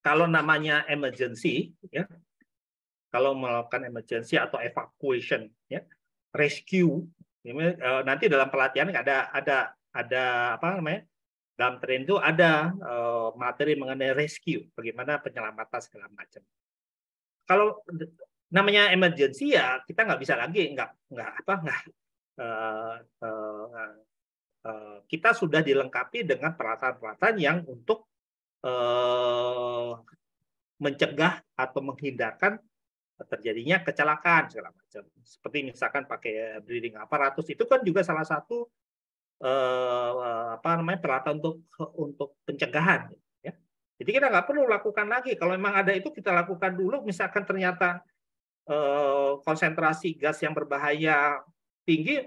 Kalau namanya emergency, ya, kalau melakukan emergency atau evacuation, ya, rescue, nanti dalam pelatihan ada dalam train itu ada materi mengenai rescue, bagaimana penyelamatan segala macam. Kalau namanya emergency ya kita nggak bisa lagi kita sudah dilengkapi dengan peralatan-peralatan yang untuk mencegah atau menghindarkan terjadinya kecelakaan segala macam. Seperti misalkan pakai breathing apparatus itu kan juga salah satu peralatan untuk pencegahan. Ya. Jadi kita nggak perlu lakukan lagi. Kalau memang ada itu kita lakukan dulu. Misalkan ternyata konsentrasi gas yang berbahaya tinggi,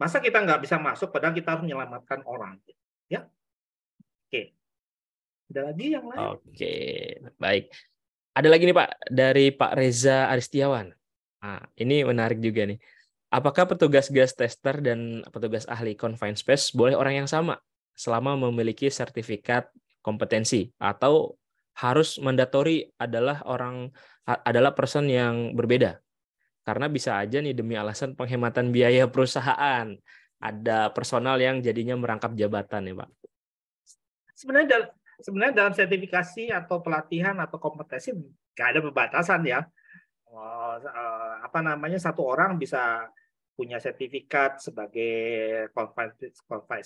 masa kita nggak bisa masuk padahal kita harus menyelamatkan orang. Ya, oke. Ada lagi yang lain? Oke, baik. Ada lagi nih Pak, dari Pak Reza Aristiawan. Nah, ini menarik juga nih. Apakah petugas gas tester dan petugas ahli confined space boleh orang yang sama selama memiliki sertifikat kompetensi, atau harus mandatory adalah person yang berbeda? Karena bisa aja nih demi alasan penghematan biaya perusahaan ada personal yang jadinya merangkap jabatan nih Pak. Sebenarnya dalam sertifikasi atau pelatihan atau kompetensi nggak ada pembatasan ya. Satu orang bisa punya sertifikat sebagai confined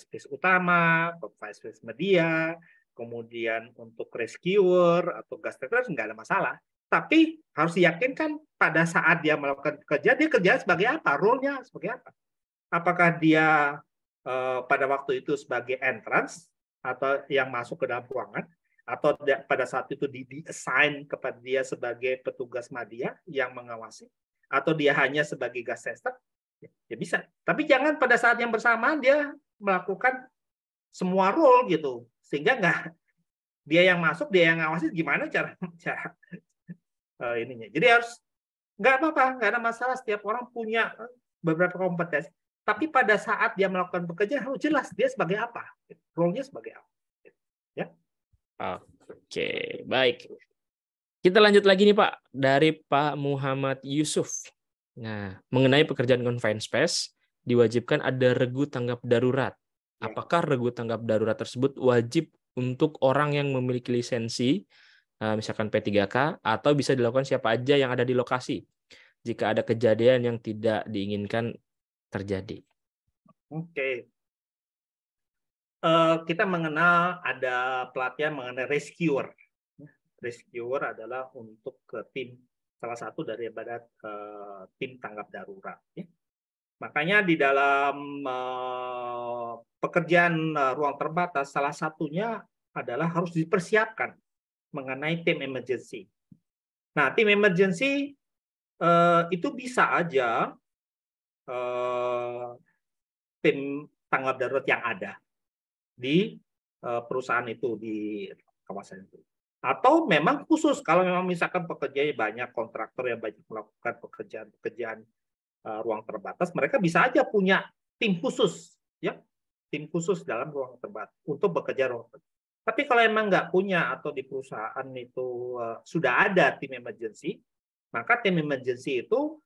space utama, confined space media, kemudian untuk rescuer atau gas tester nggak ada masalah. Tapi harus diyakinkan pada saat dia melakukan kerja, dia kerja sebagai apa, role-nya sebagai apa. Apakah dia pada waktu itu sebagai entrance atau yang masuk ke dalam ruangan, atau pada saat itu di-assign kepada dia sebagai petugas media yang mengawasi, atau dia hanya sebagai gas tester, ya bisa. Tapi jangan pada saat yang bersamaan dia melakukan semua role gitu, sehingga dia yang masuk, dia yang ngawasi, gimana cara ininya. Jadi harus nggak apa-apa, nggak ada masalah, setiap orang punya beberapa kompetensi. Tapi pada saat dia melakukan pekerjaan harus jelas dia sebagai apa, role-nya sebagai apa. Ya. Oke, baik. Kita lanjut lagi nih Pak, dari Pak Muhammad Yusuf. Nah, mengenai pekerjaan confined space, diwajibkan ada regu tanggap darurat. Apakah regu tanggap darurat tersebut wajib untuk orang yang memiliki lisensi, misalkan P3K, atau bisa dilakukan siapa aja yang ada di lokasi jika ada kejadian yang tidak diinginkan terjadi? Oke. Kita mengenal ada pelatihan mengenai rescuer. Rescuer adalah untuk tim, salah satu daripada tim tanggap darurat. Ya. Makanya di dalam pekerjaan ruang terbatas, salah satunya adalah harus dipersiapkan mengenai tim emergency. Nah, tim emergency itu bisa aja tim tanggap darurat yang ada di perusahaan itu, di kawasan itu. Atau memang khusus kalau memang misalkan pekerjanya banyak, kontraktor yang banyak melakukan pekerjaan-pekerjaan ruang terbatas, mereka bisa aja punya tim khusus, ya, tim khusus dalam ruang terbatas untuk bekerja ruang terbatas. Tapi kalau emang nggak punya atau di perusahaan itu sudah ada tim emergency, maka tim emergency itu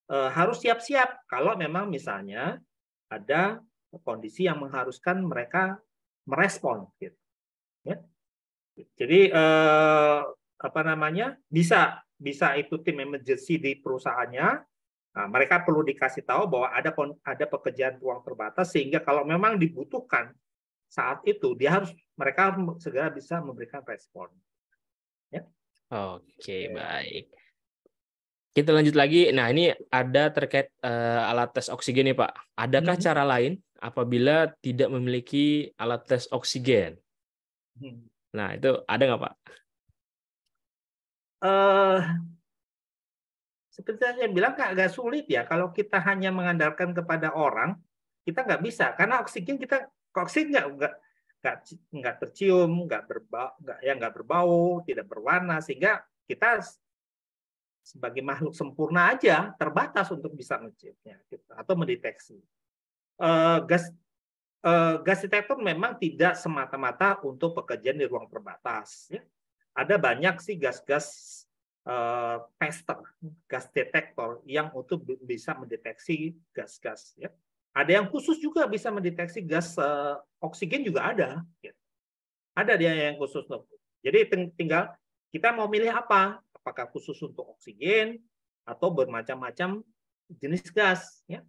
harus siap-siap kalau memang misalnya ada kondisi yang mengharuskan mereka merespon, gitu. Ya. Jadi apa namanya, bisa itu tim emergency di perusahaannya. Nah, mereka perlu dikasih tahu bahwa ada pekerjaan ruang terbatas sehingga kalau memang dibutuhkan saat itu mereka segera bisa memberikan respon. Ya. Oke, baik. Kita lanjut lagi. Nah, ini ada terkait alat tes oksigen nih, Pak. Adakah cara lain apabila tidak memiliki alat tes oksigen? Nah, itu ada nggak, Pak? Seperti yang saya bilang, agak sulit ya kalau kita hanya mengandalkan kepada orang, kita nggak bisa karena oksigen nggak tercium, nggak berbau, tidak berwarna, sehingga kita sebagai makhluk sempurna aja terbatas untuk bisa menciumnya gitu, atau mendeteksi. Gas detektor memang tidak semata-mata untuk pekerjaan di ruang terbatas. Ya. Ada banyak sih gas-gas tester, gas detektor yang untuk bisa mendeteksi gas-gas. Ya. Ada yang khusus juga bisa mendeteksi gas oksigen juga ada. Ya. Ada dia yang khusus. Jadi tinggal kita mau milih apa? Apakah khusus untuk oksigen atau bermacam-macam jenis gas. Ya.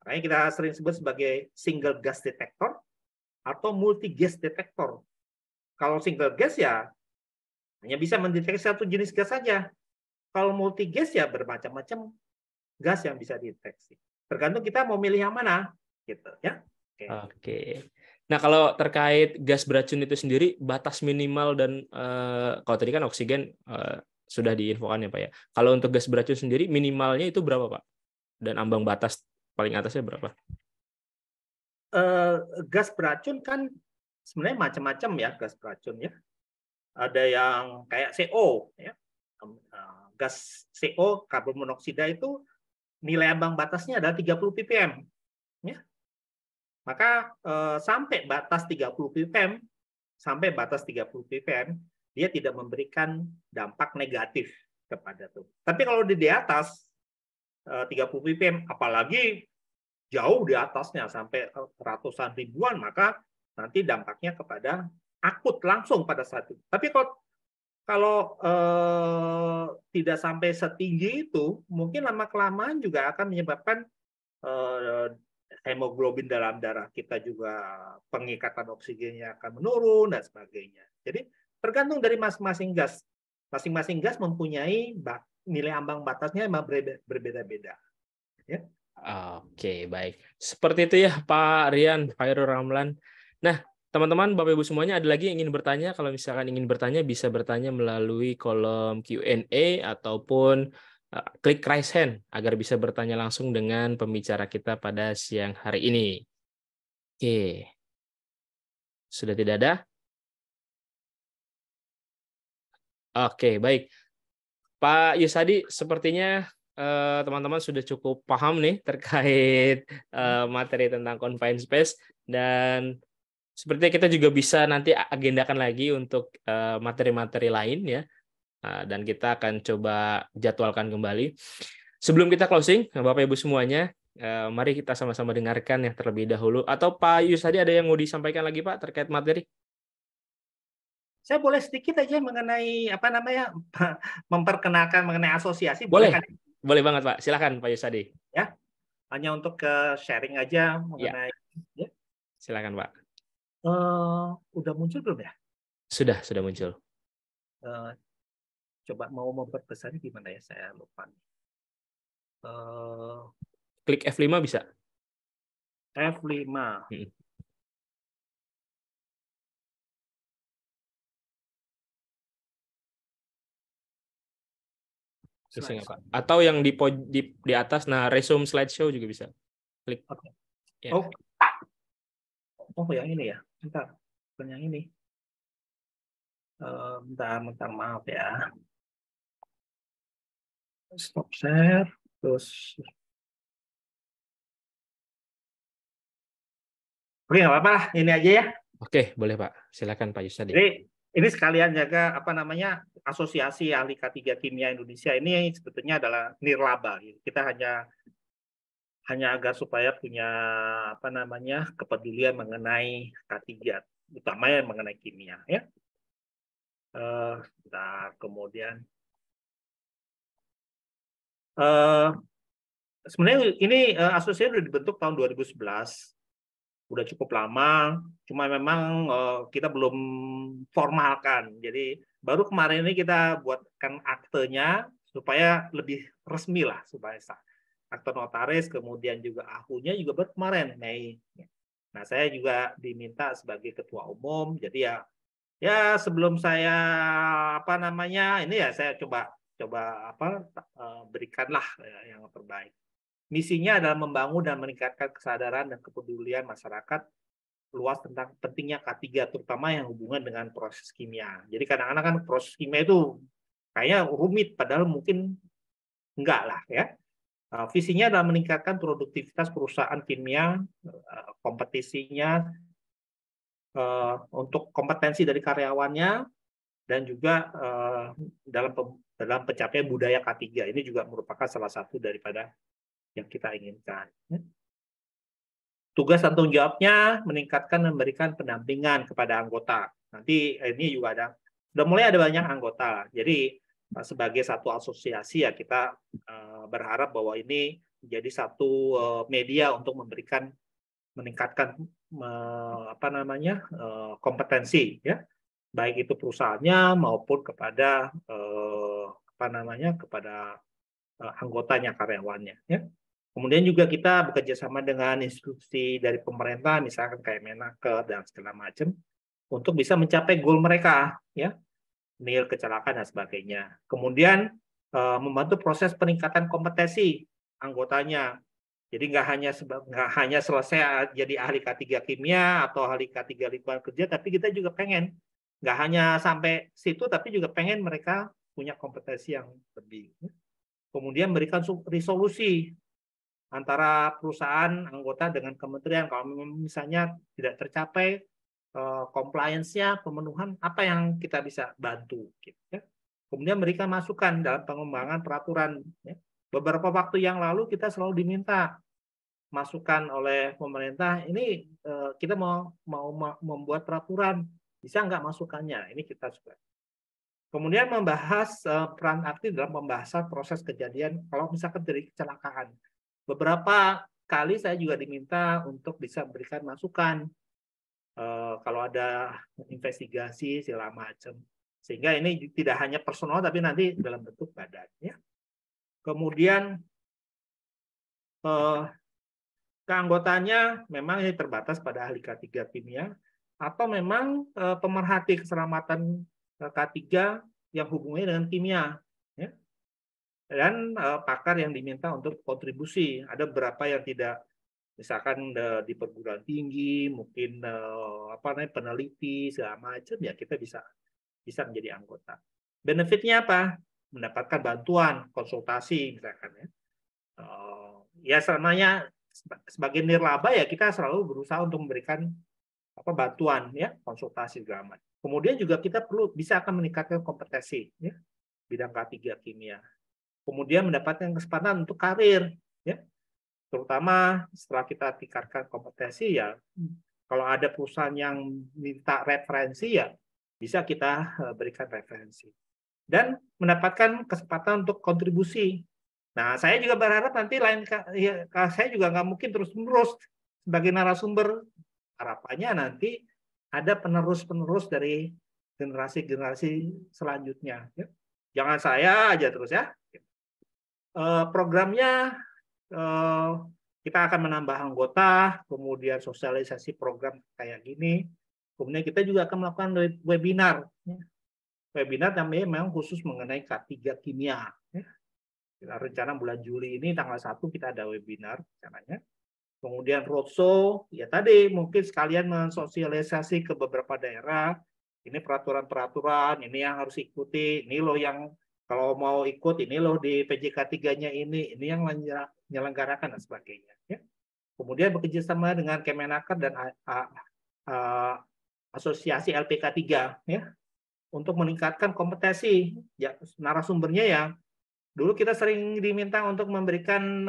Makanya kita sering sebut sebagai single gas detector atau multi gas detector. Kalau single gas ya hanya bisa mendeteksi satu jenis gas saja. Kalau multi gas ya bermacam-macam gas yang bisa dideteksi. Tergantung kita mau milih yang mana, gitu ya. Oke. Nah, kalau terkait gas beracun itu sendiri, batas minimal dan kalau tadi kan oksigen sudah diinfokan ya, Pak ya. Kalau untuk gas beracun sendiri minimalnya itu berapa, Pak? Dan ambang batas paling atasnya berapa? Gas beracun kan sebenarnya macam-macam ya gas beracun ya. Ada yang kayak CO ya. Gas CO, karbon monoksida itu nilai ambang batasnya adalah 30 ppm. Ya. Maka sampai batas 30 ppm, dia tidak memberikan dampak negatif kepada tubuh. Tapi kalau di atas 30 ppm, apalagi jauh di atasnya sampai ratusan ribuan, maka nanti dampaknya kepada akut langsung pada saat itu. Tapi kalau tidak sampai setinggi itu, mungkin lama-kelamaan juga akan menyebabkan hemoglobin dalam darah kita juga, pengikatan oksigennya akan menurun dan sebagainya. Jadi tergantung dari masing-masing gas. Masing-masing gas mempunyai nilai ambang batasnya memang berbeda-beda. Ya. Oke, baik. Seperti itu ya, Pak Rian, Pak Hairul Ramlan. Nah, teman-teman, Bapak Ibu semuanya, ada lagi yang ingin bertanya? Kalau misalkan ingin bertanya, bisa bertanya melalui kolom Q&A ataupun klik raise hand agar bisa bertanya langsung dengan pembicara kita pada siang hari ini. Oke. Sudah tidak ada? Oke, baik. Pak Yusadi, sepertinya teman-teman sudah cukup paham nih terkait materi tentang confined space, dan sepertinya kita juga bisa nanti agendakan lagi untuk materi-materi lain ya, dan kita akan coba jadwalkan kembali. Sebelum kita closing, Bapak Ibu semuanya, mari kita sama-sama dengarkan yang terlebih dahulu. Atau Pak Yusadi ada yang mau disampaikan lagi, Pak, terkait materi? Saya boleh sedikit aja mengenai apa namanya, memperkenalkan mengenai asosiasi, Boleh, kan? Boleh banget, Pak. Silakan, Pak Yusadi. Ya, hanya untuk sharing aja mengenai. Ya. Silakan, Pak. Udah muncul belum ya? Sudah muncul. Coba mau memperbesarnya gimana ya? Saya lupa. Klik F5 bisa. F5. Bisa nggak, Pak? Atau yang di atas, nah resume slideshow juga bisa. Klik. Oke. Ya. Oh, yang ini ya. Bentar. Bukan yang ini. Bentar, maaf ya. Stop share. Terus. Oke, nggak apa-apa lah. Ini aja ya. Oke, boleh Pak. Silakan Pak Yusadi. Jadi ini sekalian jaga apa namanya Asosiasi Ahli K3 Kimia Indonesia ini sebetulnya adalah nirlaba. Kita hanya agar supaya punya apa namanya kepedulian mengenai K3, utamanya mengenai kimia ya. Nah, kemudian sebenarnya ini asosiasi sudah dibentuk tahun 2011, udah cukup lama, cuma memang kita belum formalkan. Jadi baru kemarin ini kita buatkan aktenya supaya lebih resmi lah, supaya sah. Akte notaris, kemudian juga ahunya juga baru kemarin Mei. Nah, saya juga diminta sebagai ketua umum, jadi ya sebelum saya apa namanya ini ya saya coba berikanlah yang terbaik. Misinya adalah membangun dan meningkatkan kesadaran dan kepedulian masyarakat luas tentang pentingnya K3, terutama yang hubungan dengan proses kimia. Jadi kadang-kadang kan proses kimia itu kayaknya rumit, padahal mungkin enggak lah ya. Visinya adalah meningkatkan produktivitas perusahaan kimia, kompetisinya, untuk kompetensi dari karyawannya, dan juga dalam pencapaian budaya K3. Ini juga merupakan salah satu daripada yang kita inginkan. Tugas dan tanggung jawabnya meningkatkan dan memberikan pendampingan kepada anggota. Nanti ini juga udah mulai ada banyak anggota. Jadi sebagai satu asosiasi ya kita berharap bahwa ini menjadi satu media untuk meningkatkan kompetensi ya, baik itu perusahaannya maupun kepada kepada anggotanya, karyawannya ya. Kemudian juga kita bekerja sama dengan institusi dari pemerintah, misalkan kayak Menaker dan segala macam, untuk bisa mencapai goal mereka ya, nil kecelakaan dan sebagainya. Kemudian membantu proses peningkatan kompetensi anggotanya. Jadi nggak hanya selesai jadi ahli K3 kimia atau ahli K3 lingkungan kerja, tapi kita juga pengen nggak hanya sampai situ, tapi juga pengen mereka punya kompetensi yang lebih. Kemudian berikan resolusi antara perusahaan anggota dengan kementerian. Kalau misalnya tidak tercapai compliance-nya, pemenuhan, apa yang kita bisa bantu gitu ya. Kemudian berikan masukan dalam pengembangan peraturan ya. Beberapa waktu yang lalu kita selalu diminta masukan oleh pemerintah, ini kita mau membuat peraturan, bisa nggak masukannya? Ini kita suka. Kemudian membahas peran aktif dalam pembahasan proses kejadian kalau misalkan terjadi kecelakaan. Beberapa kali saya juga diminta untuk bisa berikan masukan kalau ada investigasi segala macam. Sehingga ini tidak hanya personal tapi nanti dalam bentuk badan. Ya. Kemudian keanggotaannya memang ini terbatas pada ahli K3 kimia atau memang pemerhati keselamatan K3 yang hubungannya dengan kimia. Ya. Dan pakar yang diminta untuk kontribusi. Ada beberapa yang tidak, misalkan di perguruan tinggi, mungkin peneliti segala macam, ya kita bisa menjadi anggota. Benefitnya apa? Mendapatkan bantuan, konsultasi misalkan ya. Ya selamanya sebagai nirlaba ya kita selalu berusaha untuk memberikan bantuan ya, konsultasi segala macam. Kemudian juga kita perlu bisa akan meningkatkan kompetensi ya, bidang K3 kimia. Kemudian mendapatkan kesempatan untuk karir ya. Terutama setelah kita tingkatkan kompetensi ya, kalau ada perusahaan yang minta referensi ya bisa kita berikan referensi dan mendapatkan kesempatan untuk kontribusi. Nah, saya juga berharap nanti saya juga nggak mungkin terus-menerus sebagai narasumber. Harapannya nanti ada penerus-penerus dari generasi-generasi selanjutnya. Ya. Jangan saya aja terus ya. Programnya kita akan menambah anggota, kemudian sosialisasi program kayak gini. Kemudian kita juga akan melakukan webinar. Webinar namanya memang khusus mengenai K3 kimia. Rencana bulan Juli ini tanggal 1 kita ada webinar rencananya. Kemudian roadshow, ya tadi mungkin sekalian mensosialisasi ke beberapa daerah. Ini peraturan-peraturan, ini yang harus ikuti, ini loh yang kalau mau ikut, ini loh di PJK 3-nya ini yang menyelenggarakan dan sebagainya. Ya. Kemudian bekerjasama dengan Kemenaker dan Asosiasi LPK 3 ya, untuk meningkatkan kompetensi ya, narasumbernya ya. Dulu kita sering diminta untuk memberikan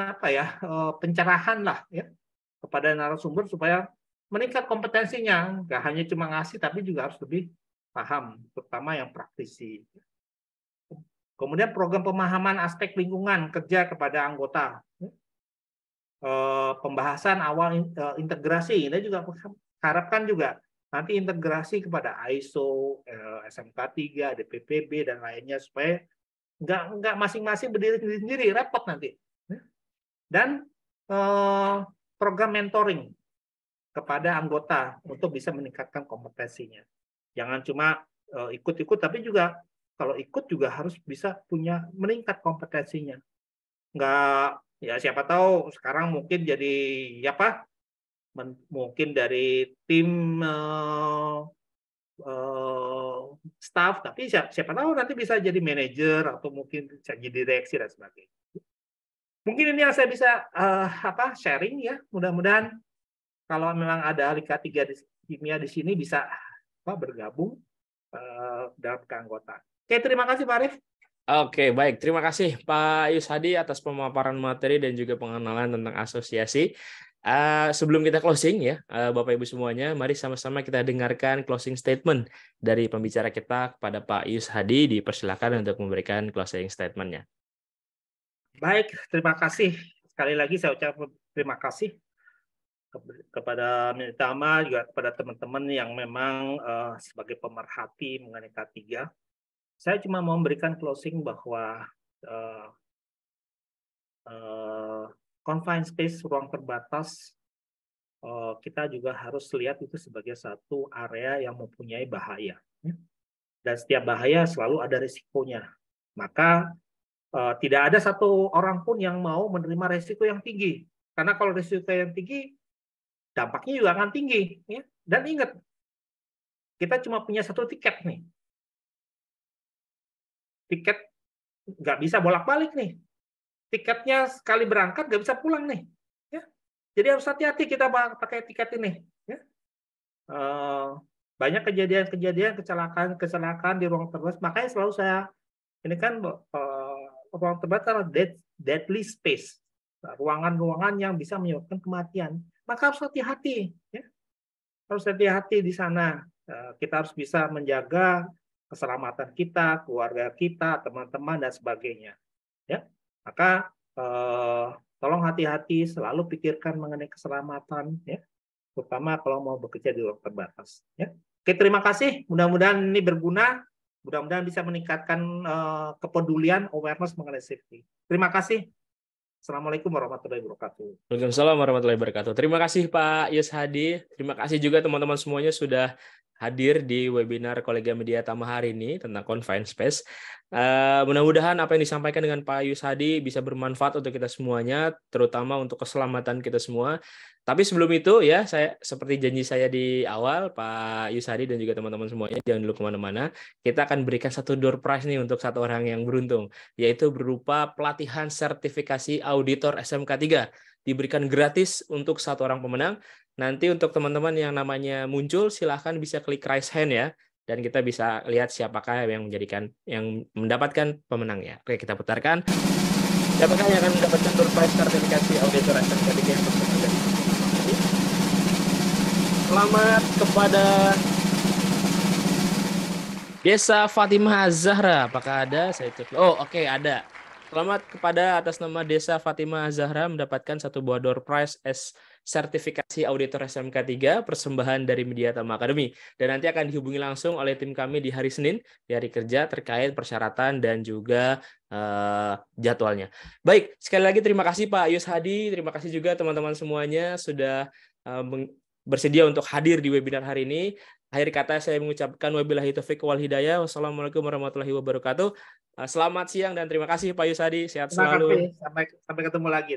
pencerahan lah ya kepada narasumber supaya meningkat kompetensinya, nggak hanya cuma ngasih tapi juga harus lebih paham, terutama yang praktisi. Kemudian program pemahaman aspek lingkungan kerja kepada anggota, pembahasan awal integrasi, ini juga harapkan juga nanti integrasi kepada ISO, SMK 3, DPPB dan lainnya supaya nggak masing-masing berdiri sendiri, repot nanti. Dan program mentoring kepada anggota untuk bisa meningkatkan kompetensinya. Jangan cuma ikut-ikut, tapi juga kalau ikut juga harus bisa punya meningkat kompetensinya. Nggak, ya siapa tahu sekarang mungkin jadi mungkin dari tim staff, tapi siapa tahu nanti bisa jadi manajer atau mungkin bisa jadi direksi dan sebagainya. Mungkin ini yang saya bisa sharing ya. Mudah-mudahan kalau memang ada ahli K3 kimia di sini bisa bergabung dalam keanggotaan. Oke, terima kasih Pak Arif. Oke, baik. Terima kasih Pak Yus Hadi atas pemaparan materi dan juga pengenalan tentang asosiasi. Sebelum kita closing ya, Bapak Ibu semuanya, mari sama-sama kita dengarkan closing statement dari pembicara kita kepada Pak Yus Hadi. Dipersilakan untuk memberikan closing statement-nya. Baik, terima kasih. Sekali lagi saya ucapkan terima kasih kepada Militama, juga kepada teman-teman yang memang sebagai pemerhati mengenai K3. Saya cuma mau memberikan closing bahwa confined space, ruang terbatas, kita juga harus lihat itu sebagai satu area yang mempunyai bahaya. Dan setiap bahaya selalu ada risikonya. Maka tidak ada satu orang pun yang mau menerima risiko yang tinggi. Karena kalau risiko yang tinggi, dampaknya juga akan tinggi. Ya. Dan ingat, kita cuma punya satu tiket nih. Tiket nggak bisa bolak-balik nih. Tiketnya sekali berangkat nggak bisa pulang nih. Ya. Jadi harus hati-hati kita pakai tiket ini. Ya. Banyak kejadian-kejadian kecelakaan di ruang terbatas. Makanya selalu saya ini kan ruang terbatas adalah deadly space, ruangan-ruangan yang bisa menyebabkan kematian. Maka harus hati-hati. Ya. Harus hati-hati di sana. Kita harus bisa menjaga keselamatan kita, keluarga kita, teman-teman dan sebagainya. Ya, maka tolong hati-hati, selalu pikirkan mengenai keselamatan, ya, terutama kalau mau bekerja di ruang terbatas. Ya. Oke, terima kasih. Mudah-mudahan ini berguna, mudah-mudahan bisa meningkatkan kepedulian, awareness mengenai safety. Terima kasih. Assalamualaikum warahmatullahi wabarakatuh. Waalaikumsalam warahmatullahi wabarakatuh. Terima kasih Pak Yus Hadi. Terima kasih juga teman-teman semuanya sudah hadir di webinar Kolegium Media Tama hari ini tentang confined space. Mudah-mudahan apa yang disampaikan dengan Pak Yus Hadi bisa bermanfaat untuk kita semuanya, terutama untuk keselamatan kita semua. Tapi sebelum itu ya, saya seperti janji saya di awal, Pak Yus Hadi dan juga teman-teman semuanya, jangan dulu kemana-mana. Kita akan berikan satu door prize nih untuk satu orang yang beruntung, yaitu berupa pelatihan sertifikasi auditor SMK 3. Diberikan gratis untuk satu orang pemenang. Nanti untuk teman-teman yang namanya muncul, silahkan bisa klik raise hand ya, dan kita bisa lihat siapakah yang mendapatkan pemenangnya. Oke, kita putarkan. Siapakah yang akan mendapatkan door prize sertifikasi auditor SMK 3 yang pertama dari selamat kepada Desa Fatimah Zahra. Apakah ada? Saya cek. Oh, oke, ada. Selamat kepada atas nama Desa Fatimah Zahra mendapatkan satu buah door prize sertifikasi auditor SMK 3 persembahan dari Media Tama Academy. Dan nanti akan dihubungi langsung oleh tim kami di hari Senin, di hari kerja, terkait persyaratan dan juga jadwalnya. Baik, sekali lagi terima kasih Pak Yus Hadi, terima kasih juga teman-teman semuanya sudah bersedia untuk hadir di webinar hari ini. Akhir kata saya mengucapkan wabillahi taufiq wal hidayah. Wassalamualaikum warahmatullahi wabarakatuh. Selamat siang dan terima kasih Pak Yusadi. Sehat Terima kasih. selalu. Sampai ketemu lagi.